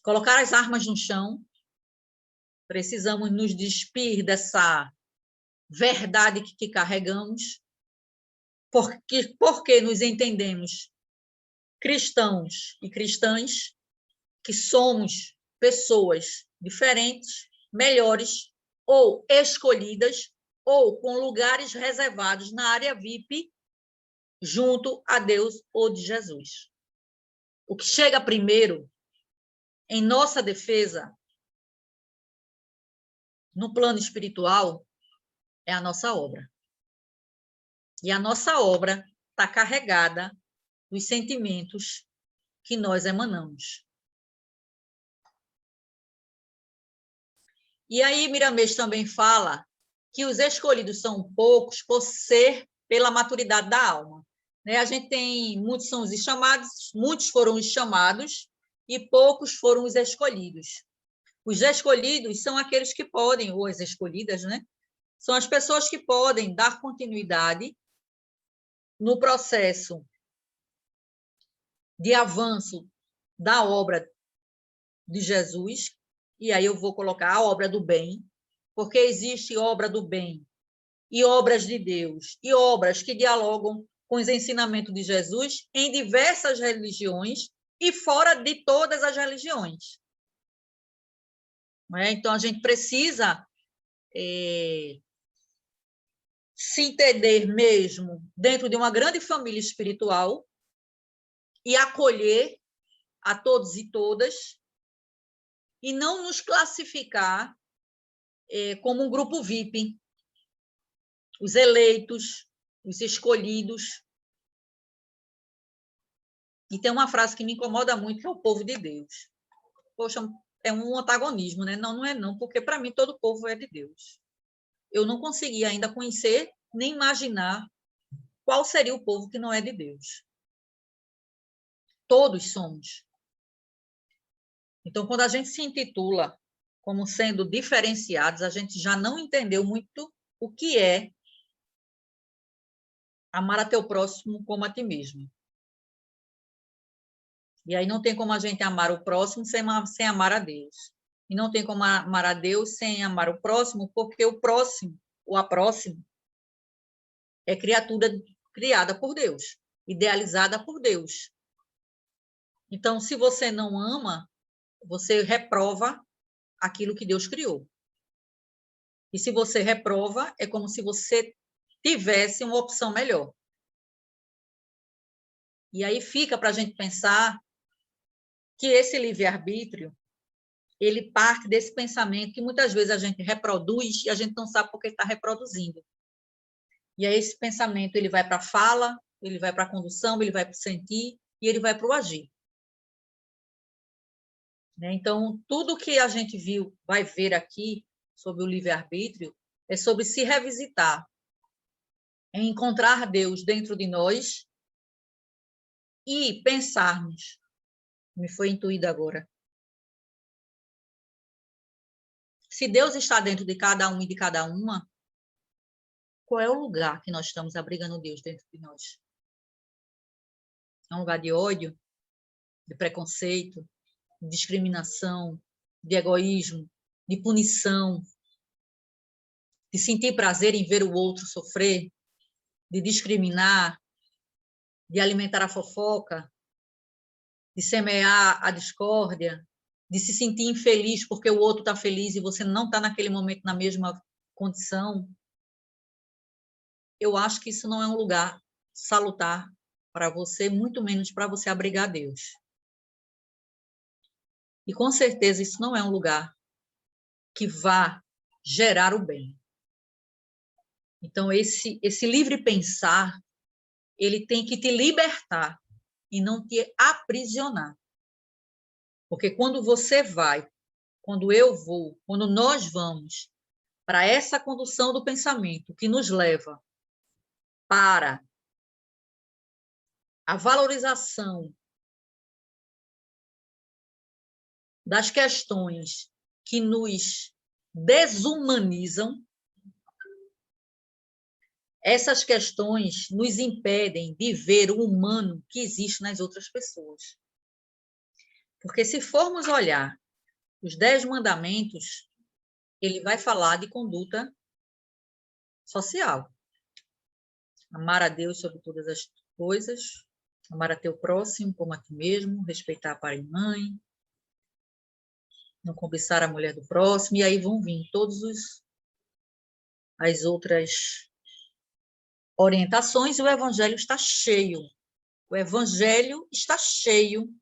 colocar as armas no chão, precisamos nos despir dessa verdade que carregamos, porque nos entendemos cristãos e cristãs, que somos pessoas diferentes, melhores, ou escolhidas, ou com lugares reservados na área VIP, junto a Deus ou de Jesus. O que chega primeiro, em nossa defesa, no plano espiritual, é a nossa obra. E a nossa obra está carregada dos sentimentos que nós emanamos. E aí, Miramês também fala que os escolhidos são poucos por ser pela maturidade da alma. A gente tem, muitos são os chamados, muitos foram os chamados e poucos foram os escolhidos. Os escolhidos são aqueles que podem, ou as escolhidas, são as pessoas que podem dar continuidade no processo de avanço da obra de Jesus, e aí eu vou colocar a obra do bem, porque existe obra do bem e obras de Deus, e obras que dialogam com os ensinamentos de Jesus em diversas religiões e fora de todas as religiões. Então, a gente precisa se entender mesmo dentro de uma grande família espiritual e acolher a todos e todas e não nos classificar como um grupo VIP, os eleitos, os escolhidos. E tem uma frase que me incomoda muito, que é o povo de Deus. Poxa, é um antagonismo, né? Não, não é não, porque para mim todo povo é de Deus. Eu não consegui ainda conhecer nem imaginar qual seria o povo que não é de Deus. Todos somos. Então, quando a gente se intitula como sendo diferenciados, a gente já não entendeu muito o que é amar a teu próximo como a ti mesmo. E aí não tem como a gente amar o próximo sem amar a Deus. E não tem como amar a Deus sem amar o próximo, porque o próximo, ou a próxima, é criatura criada por Deus, idealizada por Deus. Então, se você não ama, você reprova aquilo que Deus criou. E se você reprova, é como se você tivesse uma opção melhor. E aí fica para a gente pensar que esse livre-arbítrio, ele parte desse pensamento que muitas vezes a gente reproduz e a gente não sabe por que está reproduzindo. E aí esse pensamento ele vai para a fala, ele vai para a condução, ele vai para o sentir e ele vai para o agir. Então, tudo que a gente vai ver aqui sobre o livre-arbítrio é sobre se revisitar, é encontrar Deus dentro de nós e pensarmos, me foi intuído agora, se Deus está dentro de cada um e de cada uma, qual é o lugar que nós estamos abrigando Deus dentro de nós? É um lugar de ódio, de preconceito, de discriminação, de egoísmo, de punição, de sentir prazer em ver o outro sofrer, de discriminar, de alimentar a fofoca, de semear a discórdia, de se sentir infeliz porque o outro está feliz e você não está naquele momento na mesma condição. Eu acho que isso não é um lugar salutar para você, muito menos para você abrigar Deus. E com certeza isso não é um lugar que vá gerar o bem. Então esse livre pensar, ele tem que te libertar e não te aprisionar. Porque quando você vai, quando eu vou, quando nós vamos para essa condução do pensamento que nos leva para a valorização das questões que nos desumanizam, essas questões nos impedem de ver o humano que existe nas outras pessoas. Porque se formos olhar os 10 mandamentos, ele vai falar de conduta social. Amar a Deus sobre todas as coisas, amar a teu próximo como a ti mesmo, respeitar pai e mãe, não cobiçar a mulher do próximo, e aí vão vir as outras orientações, e o Evangelho está cheio. O Evangelho está cheio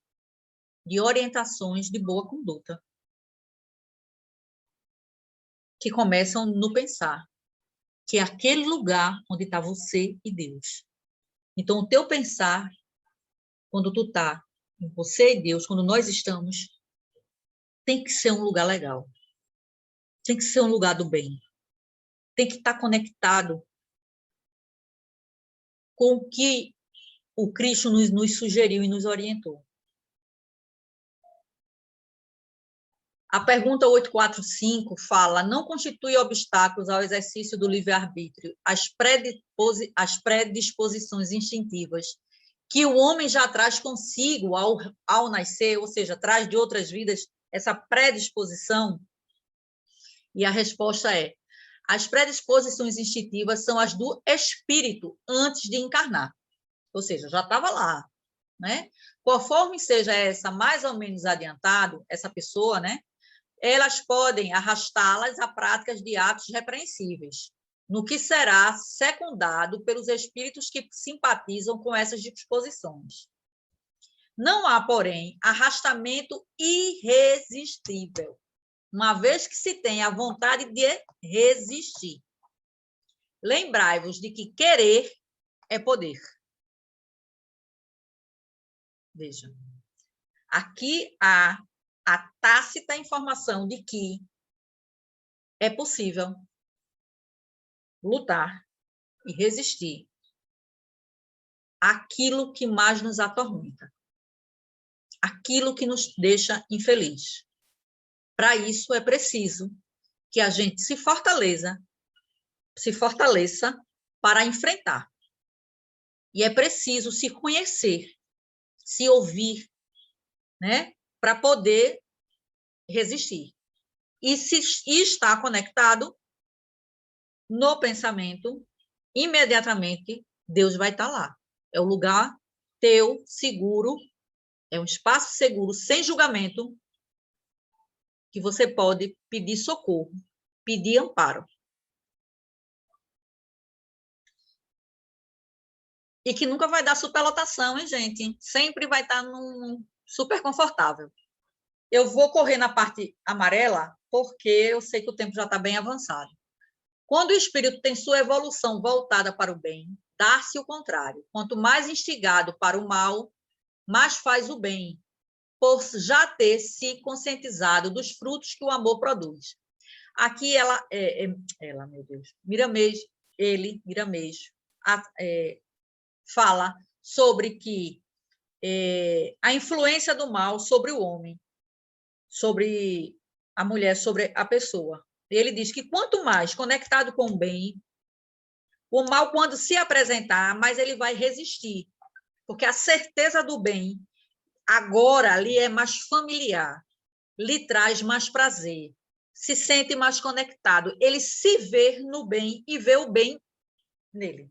de orientações de boa conduta, que começam no pensar, que é aquele lugar onde está você e Deus. Então, o teu pensar, quando tu está em você e Deus, quando nós estamos, tem que ser um lugar legal. Tem que ser um lugar do bem. Tem que estar conectado com o que o Cristo nos sugeriu e nos orientou. A pergunta 845 fala: não constitui obstáculos ao exercício do livre-arbítrio as predisposições instintivas que o homem já traz consigo ao nascer, ou seja, traz de outras vidas essa predisposição? E a resposta é: as predisposições instintivas são as do espírito antes de encarnar. Ou seja, já estava lá, né? Conforme seja essa mais ou menos adiantado, essa pessoa, né? Elas podem arrastá-las a práticas de atos repreensíveis, no que será secundado pelos espíritos que simpatizam com essas disposições. Não há, porém, arrastamento irresistível, uma vez que se tem a vontade de resistir. Lembrai-vos de que querer é poder. Veja, aqui há a tácita informação de que é possível lutar e resistir àquilo que mais nos atormenta, aquilo que nos deixa infeliz. Para isso é preciso que a gente se fortaleça para enfrentar. E é preciso se conhecer, se ouvir, né, para poder resistir. E estar conectado no pensamento, imediatamente Deus vai estar lá. É o lugar teu, seguro, é um espaço seguro, sem julgamento, que você pode pedir socorro, pedir amparo. E que nunca vai dar superlotação, hein, gente? Sempre vai estar num super confortável. Eu vou correr na parte amarela, porque eu sei que o tempo já está bem avançado. Quando o espírito tem sua evolução voltada para o bem, dá-se o contrário. Quanto mais instigado para o mal, mais faz o bem, por já ter se conscientizado dos frutos que o amor produz. Aqui ela, meu Deus, Miramês fala sobre que a influência do mal sobre o homem, sobre a mulher, sobre a pessoa. Ele diz que quanto mais conectado com o bem, o mal, quando se apresentar, mais ele vai resistir, porque a certeza do bem agora lhe é mais familiar, lhe traz mais prazer, se sente mais conectado, ele se vê no bem e vê o bem nele.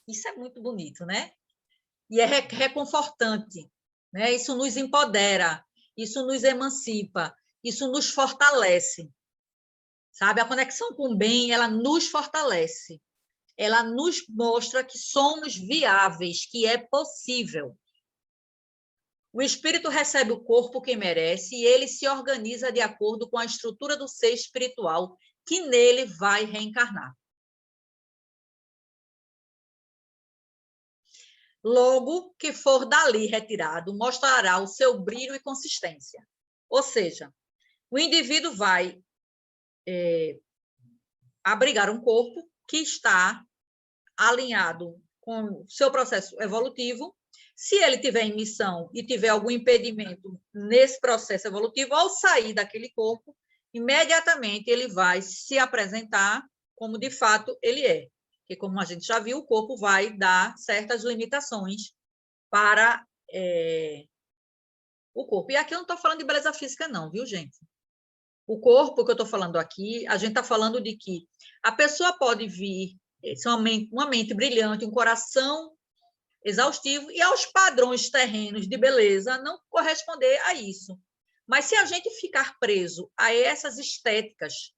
Isso é muito bonito, né? E é reconfortante, né? Isso nos empodera, isso nos emancipa, isso nos fortalece. Sabe? A conexão com o bem, ela nos fortalece. Ela nos mostra que somos viáveis, que é possível. O espírito recebe o corpo que merece e ele se organiza de acordo com a estrutura do ser espiritual que nele vai reencarnar. Logo que for dali retirado, mostrará o seu brilho e consistência. Ou seja, o indivíduo vai abrigar um corpo que está alinhado com o seu processo evolutivo. Se ele tiver em missão e tiver algum impedimento nesse processo evolutivo, ao sair daquele corpo, imediatamente ele vai se apresentar como de fato ele é. Porque, como a gente já viu, o corpo vai dar certas limitações para o corpo. E aqui eu não estou falando de beleza física, não, viu, gente? O corpo que eu estou falando aqui, a gente está falando de que a pessoa pode vir, uma mente brilhante, um coração exaustivo, e aos padrões terrenos de beleza não corresponder a isso. Mas se a gente ficar preso a essas estéticas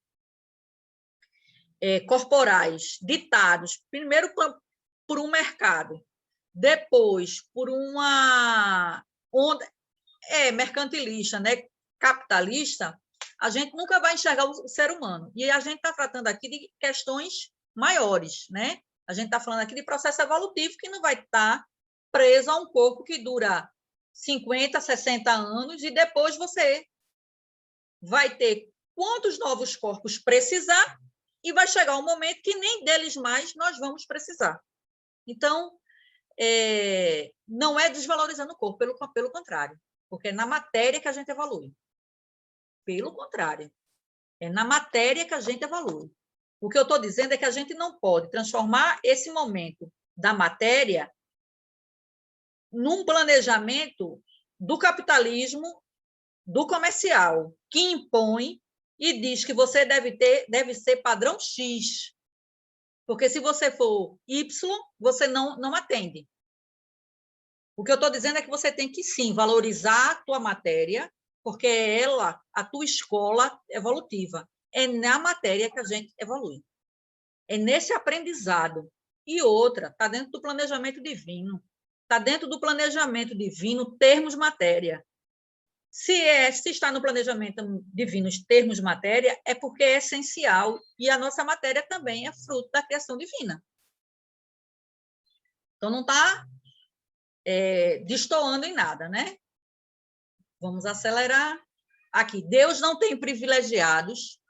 corporais ditados, primeiro por um mercado, depois por uma onda mercantilista, né, capitalista, a gente nunca vai enxergar o ser humano. E a gente está tratando aqui de questões maiores, né? A gente está falando aqui de processo evolutivo que não vai estar preso a um corpo que dura 50, 60 anos e depois você vai ter quantos novos corpos precisar e vai chegar um momento que nem deles mais nós vamos precisar. Então, não é desvalorizando o corpo, pelo contrário, porque é na matéria que a gente evolui. Pelo contrário, é na matéria que a gente evolui. O que eu estou dizendo é que a gente não pode transformar esse momento da matéria num planejamento do capitalismo, do comercial, que impõe e diz que você deve ser padrão X. Porque se você for Y, você não atende. O que eu estou dizendo é que você tem que, sim, valorizar a tua matéria, porque é ela, a tua escola evolutiva. É na matéria que a gente evolui. É nesse aprendizado. E outra, está dentro do planejamento divino. Está dentro do planejamento divino termos matéria. Se está no planejamento divino termos matéria, é porque é essencial. E a nossa matéria também é fruto da criação divina. Então, não está destoando em nada, né? Vamos acelerar aqui. Deus não tem privilegiados.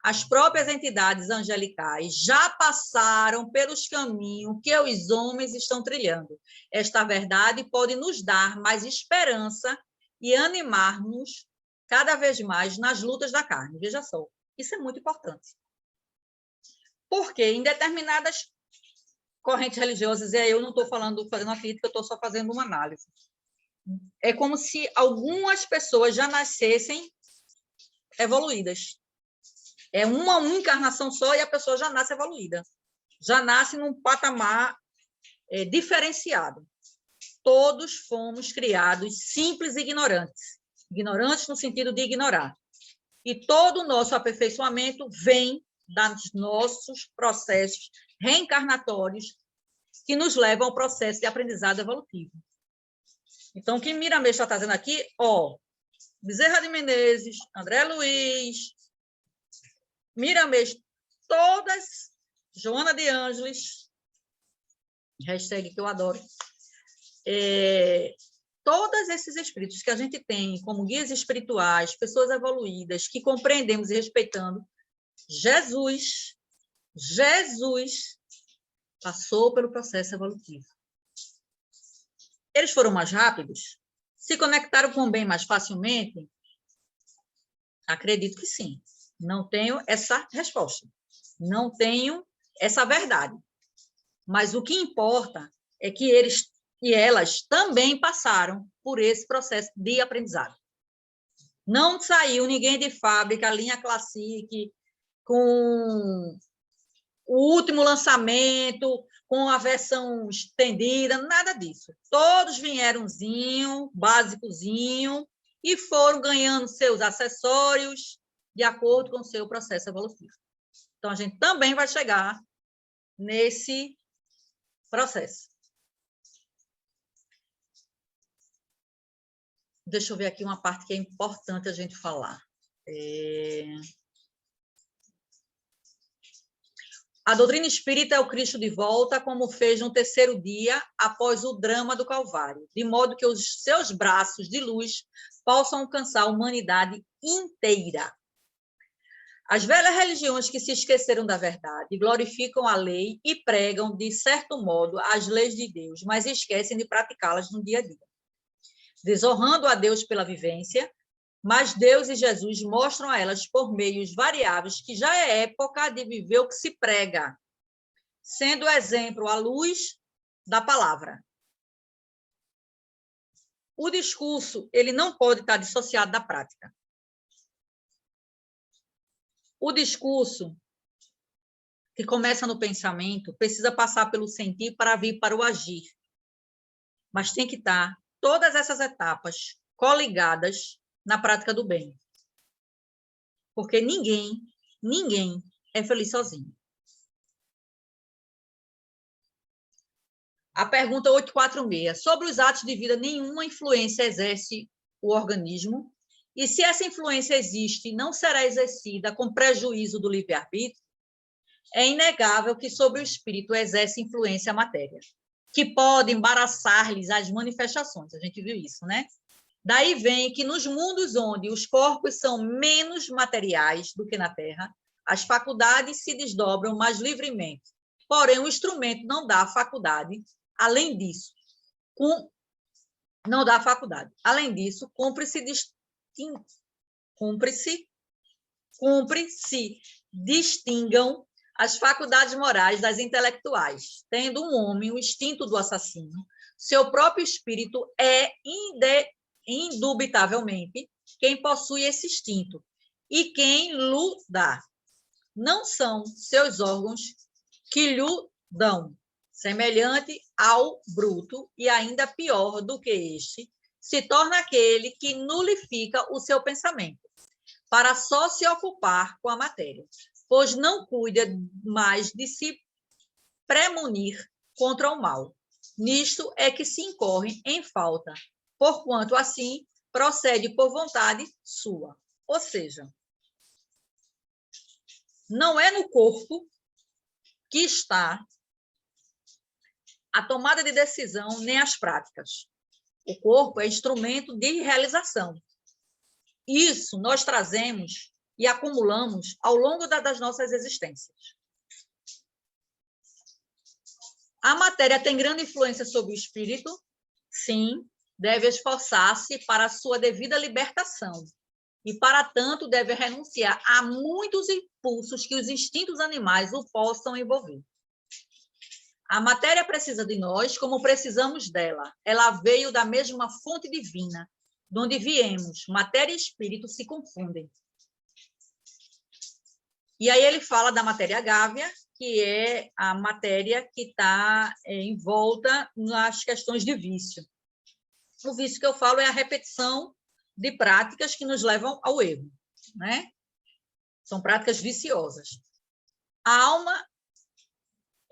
As próprias entidades angelicais já passaram pelos caminhos que os homens estão trilhando. Esta verdade pode nos dar mais esperança e animar-nos cada vez mais nas lutas da carne. Veja só, isso é muito importante. Porque em determinadas correntes religiosas, e eu não estou fazendo uma crítica, eu estou só fazendo uma análise. É como se algumas pessoas já nascessem evoluídas. É uma encarnação só e a pessoa já nasce evoluída. Já nasce num patamar diferenciado. Todos fomos criados simples e ignorantes. Ignorantes no sentido de ignorar. E todo o nosso aperfeiçoamento vem dos nossos processos reencarnatórios que nos levam ao processo de aprendizado evolutivo. Então, o que Miramês está trazendo aqui, Bezerra de Menezes, André Luiz, Miramês, todas, Joana de Ângeles, hashtag que eu adoro, todos esses espíritos que a gente tem como guias espirituais, pessoas evoluídas, que compreendemos e respeitando, Jesus passou pelo processo evolutivo. Eles foram mais rápidos? Se conectaram com o bem mais facilmente? Acredito que sim. Não tenho essa resposta. Não tenho essa verdade. Mas o que importa é que eles e elas também passaram por esse processo de aprendizado. Não saiu ninguém de fábrica, linha Classic, com o último lançamento, com a versão estendida, nada disso. Todos vieramzinho, básicozinho, e foram ganhando seus acessórios de acordo com o seu processo evolutivo. Então, a gente também vai chegar nesse processo. Deixa eu ver aqui uma parte que é importante a gente falar. A doutrina espírita é o Cristo de volta, como fez no terceiro dia, após o drama do Calvário, de modo que os seus braços de luz possam alcançar a humanidade inteira. As velhas religiões que se esqueceram da verdade glorificam a lei e pregam, de certo modo, as leis de Deus, mas esquecem de praticá-las no dia a dia, desonrando a Deus pela vivência, mas Deus e Jesus mostram a elas por meios variáveis que já é época de viver o que se prega, sendo exemplo a luz da palavra. O discurso, ele não pode estar dissociado da prática. O discurso, que começa no pensamento, precisa passar pelo sentir para vir para o agir. Mas tem que estar todas essas etapas coligadas na prática do bem. Porque ninguém é feliz sozinho. A pergunta 846. Sobre os atos de vida, nenhuma influência exerce o organismo? E se essa influência existe, não será exercida com prejuízo do livre-arbítrio? É inegável que sobre o espírito exerce influência a matéria, que pode embaraçar-lhes as manifestações. A gente viu isso, né? Daí vem que nos mundos onde os corpos são menos materiais do que na Terra, as faculdades se desdobram mais livremente. Porém, o instrumento não dá faculdade. Além disso, não dá faculdade. Além disso, cumpre-se distingam as faculdades morais das intelectuais. Tendo um homem o instinto do assassino, seu próprio espírito é indubitavelmente quem possui esse instinto e quem lhe dá. Não são seus órgãos que lhe dão. Semelhante ao bruto, e ainda pior do que este, se torna aquele que nulifica o seu pensamento, para só se ocupar com a matéria, pois não cuida mais de se premunir contra o mal. Nisto é que se incorre em falta, porquanto assim procede por vontade sua. Ou seja, não é no corpo que está a tomada de decisão nem as práticas. O corpo é instrumento de realização. Isso nós trazemos e acumulamos ao longo das nossas existências. A matéria tem grande influência sobre o espírito? Sim, deve esforçar-se para a sua devida libertação e, para tanto, deve renunciar a muitos impulsos que os instintos animais o possam envolver. A matéria precisa de nós como precisamos dela. Ela veio da mesma fonte divina, de onde viemos. Matéria e espírito se confundem. E aí ele fala da matéria gávea, que é a matéria que está envolta nas questões de vício. O vício que eu falo é a repetição de práticas que nos levam ao erro, né? São práticas viciosas. A alma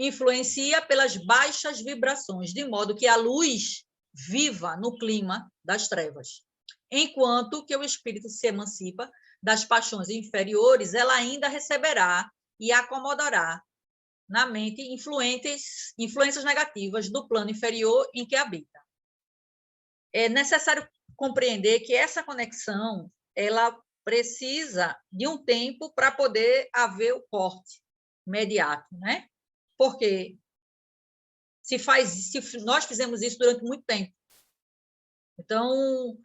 influencia pelas baixas vibrações, de modo que a luz viva no clima das trevas. Enquanto que o espírito se emancipa das paixões inferiores, ela ainda receberá e acomodará na mente influências negativas do plano inferior em que habita. É necessário compreender que essa conexão ela precisa de um tempo para poder haver o corte imediato, né? Porque se nós fizemos isso durante muito tempo, então,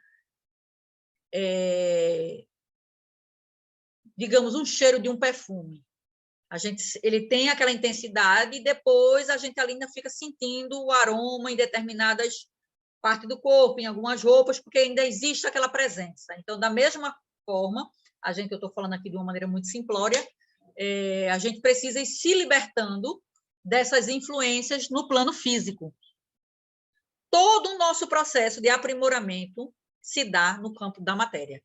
digamos, um cheiro de um perfume, ele tem aquela intensidade e depois a gente ainda fica sentindo o aroma em determinadas partes do corpo, em algumas roupas, porque ainda existe aquela presença. Então, da mesma forma, eu estou falando aqui de uma maneira muito simplória, a gente precisa ir se libertando dessas influências no plano físico. Todo o nosso processo de aprimoramento se dá no campo da matéria.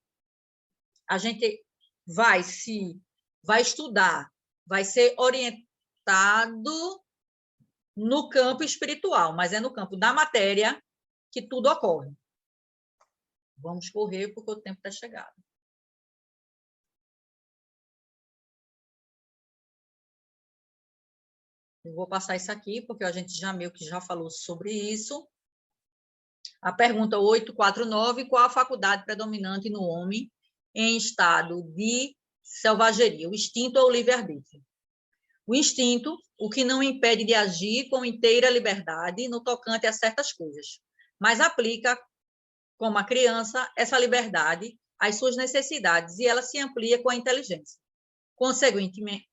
A gente vai estudar, vai ser orientado no campo espiritual, mas é no campo da matéria que tudo ocorre. Vamos correr porque o tempo está chegado. Eu vou passar isso aqui, porque a gente já meio que já falou sobre isso. A pergunta 849, qual a faculdade predominante no homem em estado de selvageria, o instinto ou o livre-arbítrio? O instinto, o que não impede de agir com inteira liberdade no tocante a certas coisas, mas aplica, como a criança, essa liberdade às suas necessidades e ela se amplia com a inteligência. Consequentemente,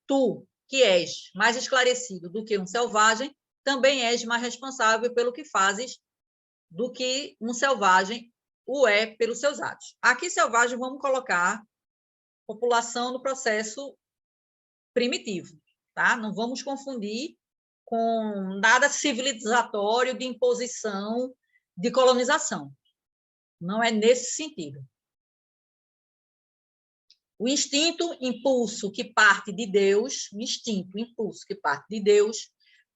tu, que és mais esclarecido do que um selvagem, também és mais responsável pelo que fazes do que um selvagem o é pelos seus atos. Aqui, selvagem, vamos colocar população no processo primitivo, tá? Não vamos confundir com nada civilizatório de imposição, de colonização. Não é nesse sentido. O instinto, impulso que parte de Deus,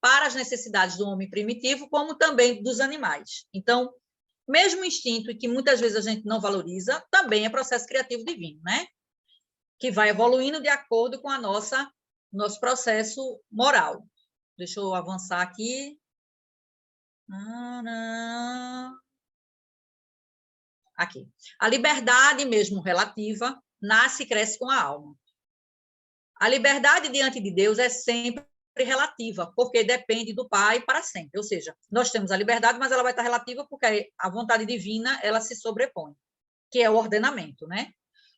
para as necessidades do homem primitivo, como também dos animais. Então, mesmo o instinto, que muitas vezes a gente não valoriza, também é processo criativo divino, né? Que vai evoluindo de acordo com nosso processo moral. Deixa eu avançar aqui. Aqui. A liberdade, mesmo relativa, nasce e cresce com a alma. A liberdade diante de Deus é sempre relativa, porque depende do Pai para sempre. Ou seja, nós temos a liberdade, mas ela vai estar relativa porque a vontade divina ela se sobrepõe, que é o ordenamento, né?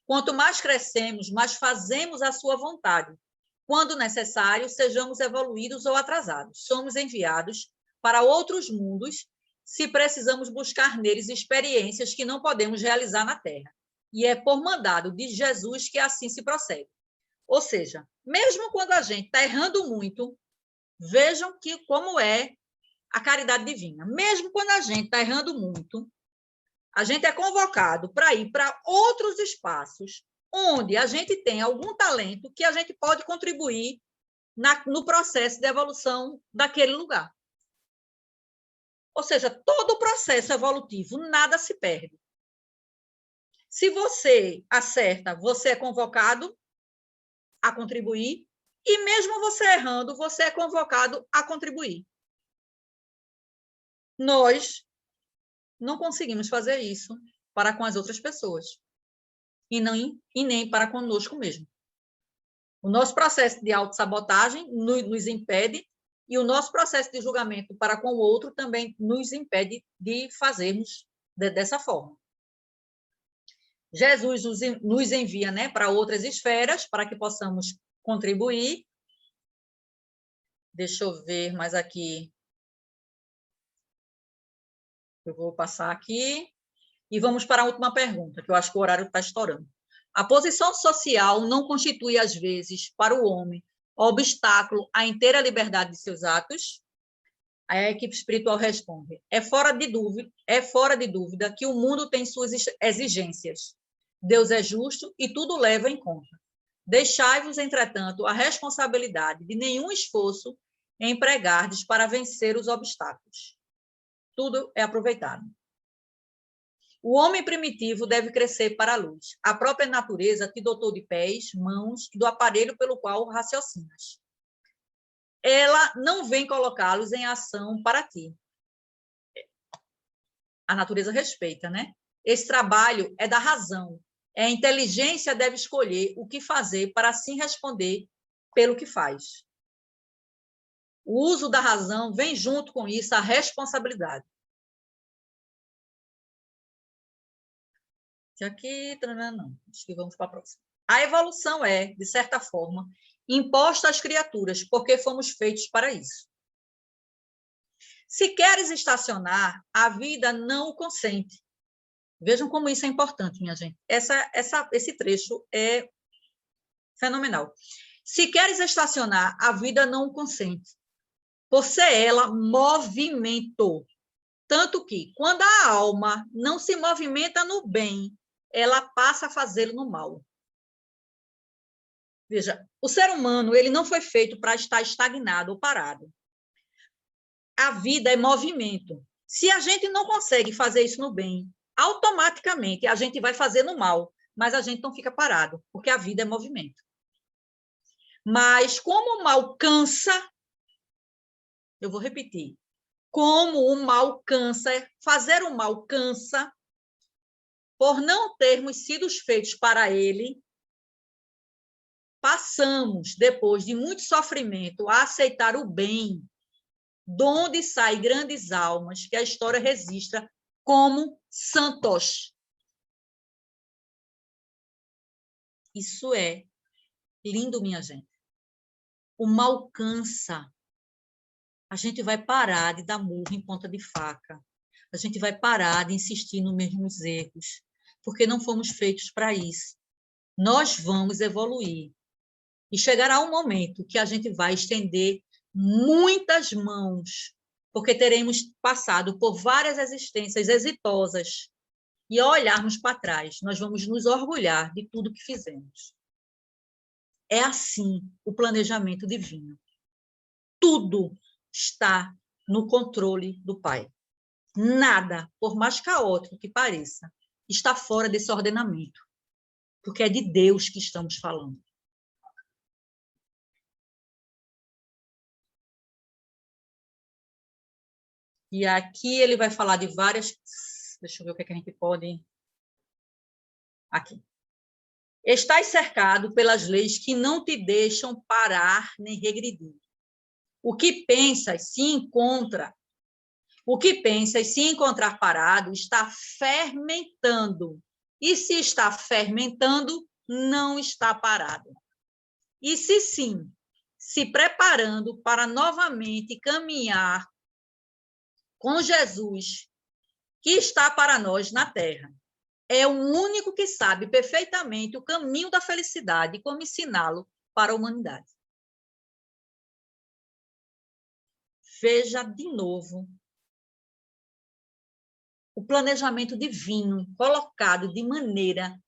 Quanto mais crescemos, mais fazemos a sua vontade. Quando necessário, sejamos evoluídos ou atrasados. Somos enviados para outros mundos se precisamos buscar neles experiências que não podemos realizar na Terra. E é por mandado de Jesus que assim se procede. Ou seja, mesmo quando a gente está errando muito, vejam como é a caridade divina. Mesmo quando a gente está errando muito, a gente é convocado para ir para outros espaços onde a gente tem algum talento que a gente pode contribuir no processo de evolução daquele lugar. Ou seja, todo o processo evolutivo, nada se perde. Se você acerta, você é convocado a contribuir, e mesmo você errando, você é convocado a contribuir. Nós não conseguimos fazer isso para com as outras pessoas, e nem para conosco mesmo. O nosso processo de autossabotagem nos impede, e o nosso processo de julgamento para com o outro também nos impede de fazermos dessa forma. Jesus nos envia, né, para outras esferas, para que possamos contribuir. Deixa eu ver mais aqui. Eu vou passar aqui. E vamos para a última pergunta, que eu acho que o horário está estourando. A posição social não constitui, às vezes, para o homem, obstáculo à inteira liberdade de seus atos? A equipe espiritual responde: é fora de dúvida que o mundo tem suas exigências. Deus é justo e tudo leva em conta. Deixai-vos, entretanto, a responsabilidade de nenhum esforço empregardes para vencer os obstáculos. Tudo é aproveitado. O homem primitivo deve crescer para a luz. A própria natureza te dotou de pés, mãos e do aparelho pelo qual raciocinas. Ela não vem colocá-los em ação para ti. A natureza respeita, né? Esse trabalho é da razão. A inteligência deve escolher o que fazer para assim responder pelo que faz. O uso da razão vem junto com isso a responsabilidade. Aqui, não. Acho que vamos para a próxima. A evolução é, de certa forma, imposta às criaturas, porque fomos feitos para isso. Se queres estacionar, a vida não o consente. Vejam como isso é importante, minha gente. Esse trecho é fenomenal. Se queres estacionar, a vida não o consente. Por ser ela movimento. Tanto que, quando a alma não se movimenta no bem, ela passa a fazê-lo no mal. Veja, o ser humano ele não foi feito para estar estagnado ou parado. A vida é movimento. Se a gente não consegue fazer isso no bem, automaticamente a gente vai fazer no mal, mas a gente não fica parado, porque a vida é movimento. Mas como o mal cansa, eu vou repetir, como o mal cansa, fazer o mal cansa, por não termos sido feitos para ele, passamos, depois de muito sofrimento, a aceitar o bem, de onde saem grandes almas que a história registra como santos. Isso é lindo, minha gente. O mal cansa. A gente vai parar de dar murro em ponta de faca. A gente vai parar de insistir nos mesmos erros, porque não fomos feitos para isso. Nós vamos evoluir. E chegará um momento que a gente vai estender muitas mãos, porque teremos passado por várias existências exitosas. E ao olharmos para trás, nós vamos nos orgulhar de tudo que fizemos. É assim o planejamento divino. Tudo está no controle do Pai. Nada, por mais caótico que pareça, está fora desse ordenamento, porque é de Deus que estamos falando. E aqui ele vai falar de várias... Deixa eu ver o que a gente pode... Aqui. Estás cercado pelas leis que não te deixam parar nem regredir. O que pensas se encontra... O que pensas se encontrar parado está fermentando. E se está fermentando, não está parado. E se sim, se preparando para novamente caminhar com Jesus, que está para nós na terra. É o único que sabe perfeitamente o caminho da felicidade e como ensiná-lo para a humanidade. Veja de novo o planejamento divino colocado de maneira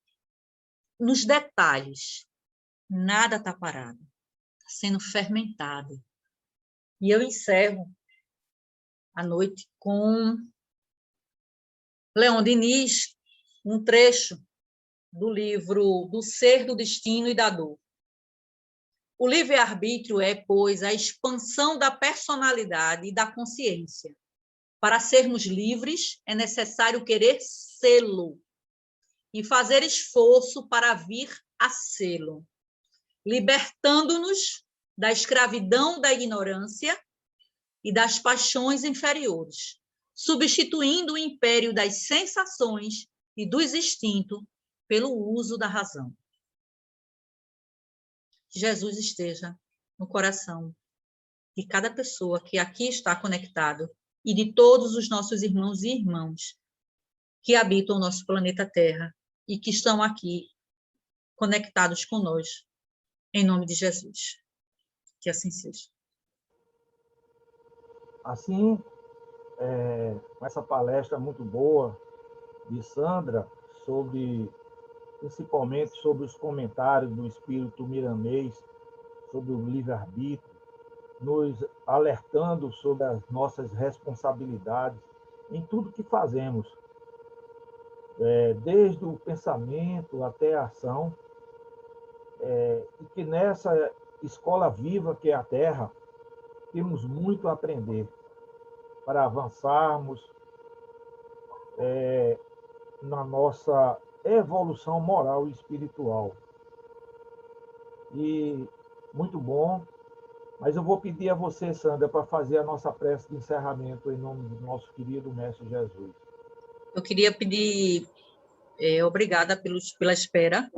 nos detalhes. Nada está parado, está sendo fermentado. E eu encerro a noite com Leon Denis, um trecho do livro Do Ser, do Destino e da Dor. O livre-arbítrio é, pois, a expansão da personalidade e da consciência. Para sermos livres, é necessário querer sê-lo e fazer esforço para vir a sê-lo, libertando-nos da escravidão da ignorância e das paixões inferiores, substituindo o império das sensações e dos instintos pelo uso da razão. Que Jesus esteja no coração de cada pessoa que aqui está conectado e de todos os nossos irmãos e irmãs que habitam o nosso planeta Terra e que estão aqui conectados conosco, em nome de Jesus. Que assim seja. Assim, com essa palestra muito boa de Sandra, principalmente sobre os comentários do espírito milanês, sobre o livre-arbítrio, nos alertando sobre as nossas responsabilidades em tudo que fazemos. desde o pensamento até a ação, e que nessa escola viva que é a Terra, temos muito a aprender para avançarmos na nossa evolução moral e espiritual. E muito bom, mas eu vou pedir a você, Sandra, para fazer a nossa prece de encerramento em nome do nosso querido Mestre Jesus. Eu queria pedir obrigada pela espera,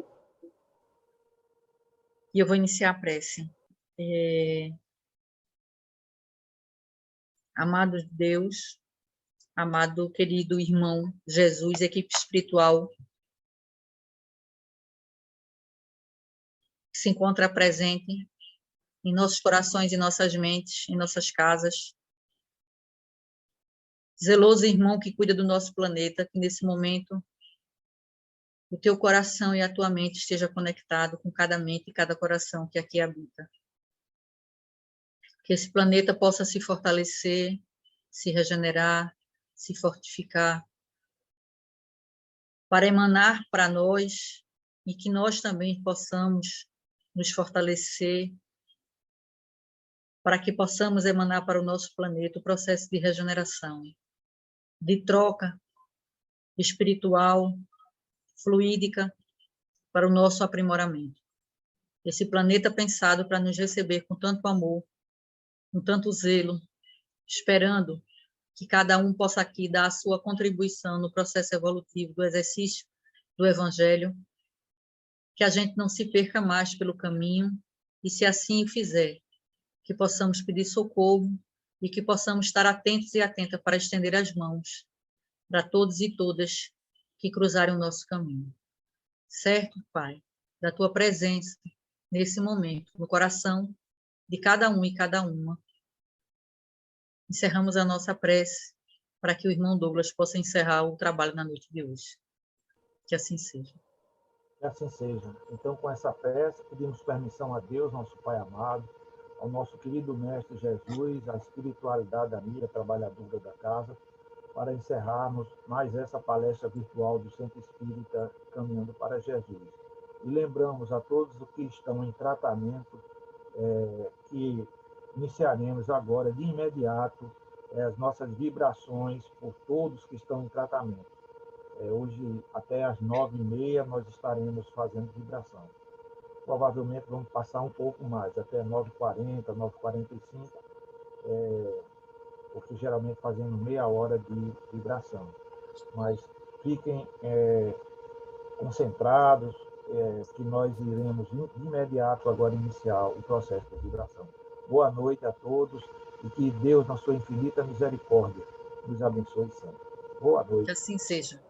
e eu vou iniciar a prece. Amado Deus, amado querido irmão Jesus, equipe espiritual que se encontra presente em nossos corações e nossas mentes, em nossas casas. Zeloso irmão que cuida do nosso planeta, que nesse momento o teu coração e a tua mente esteja conectado com cada mente e cada coração que aqui habita. Que esse planeta possa se fortalecer, se regenerar, se fortificar, para emanar para nós e que nós também possamos nos fortalecer, para que possamos emanar para o nosso planeta o processo de regeneração, de troca espiritual, fluídica, para o nosso aprimoramento. Esse planeta pensado para nos receber com tanto amor, com tanto zelo, esperando que cada um possa aqui dar a sua contribuição no processo evolutivo do exercício do Evangelho, que a gente não se perca mais pelo caminho, e se assim fizer, que possamos pedir socorro e que possamos estar atentos e atentas para estender as mãos para todos e todas que cruzarem o nosso caminho. Certo, Pai, da tua presença nesse momento, no coração de cada um e cada uma. Encerramos a nossa prece para que o irmão Douglas possa encerrar o trabalho na noite de hoje. Que assim seja. Que assim seja. Então, com essa prece, pedimos permissão a Deus, nosso Pai amado, ao nosso querido Mestre Jesus, à espiritualidade amiga, trabalhadora da casa, para encerrarmos mais essa palestra virtual do Centro Espírita Caminhando para Jesus. E lembramos a todos os que estão em tratamento que iniciaremos agora, de imediato, as nossas vibrações por todos que estão em tratamento. Hoje, até às 9h30, nós estaremos fazendo vibração. Provavelmente vamos passar um pouco mais, até 9h40, 9h45, porque geralmente fazemos meia hora de vibração. Mas fiquem concentrados, que nós iremos de imediato agora iniciar o processo de vibração. Boa noite a todos e que Deus, na sua infinita misericórdia, nos abençoe sempre. Boa noite. Que assim seja.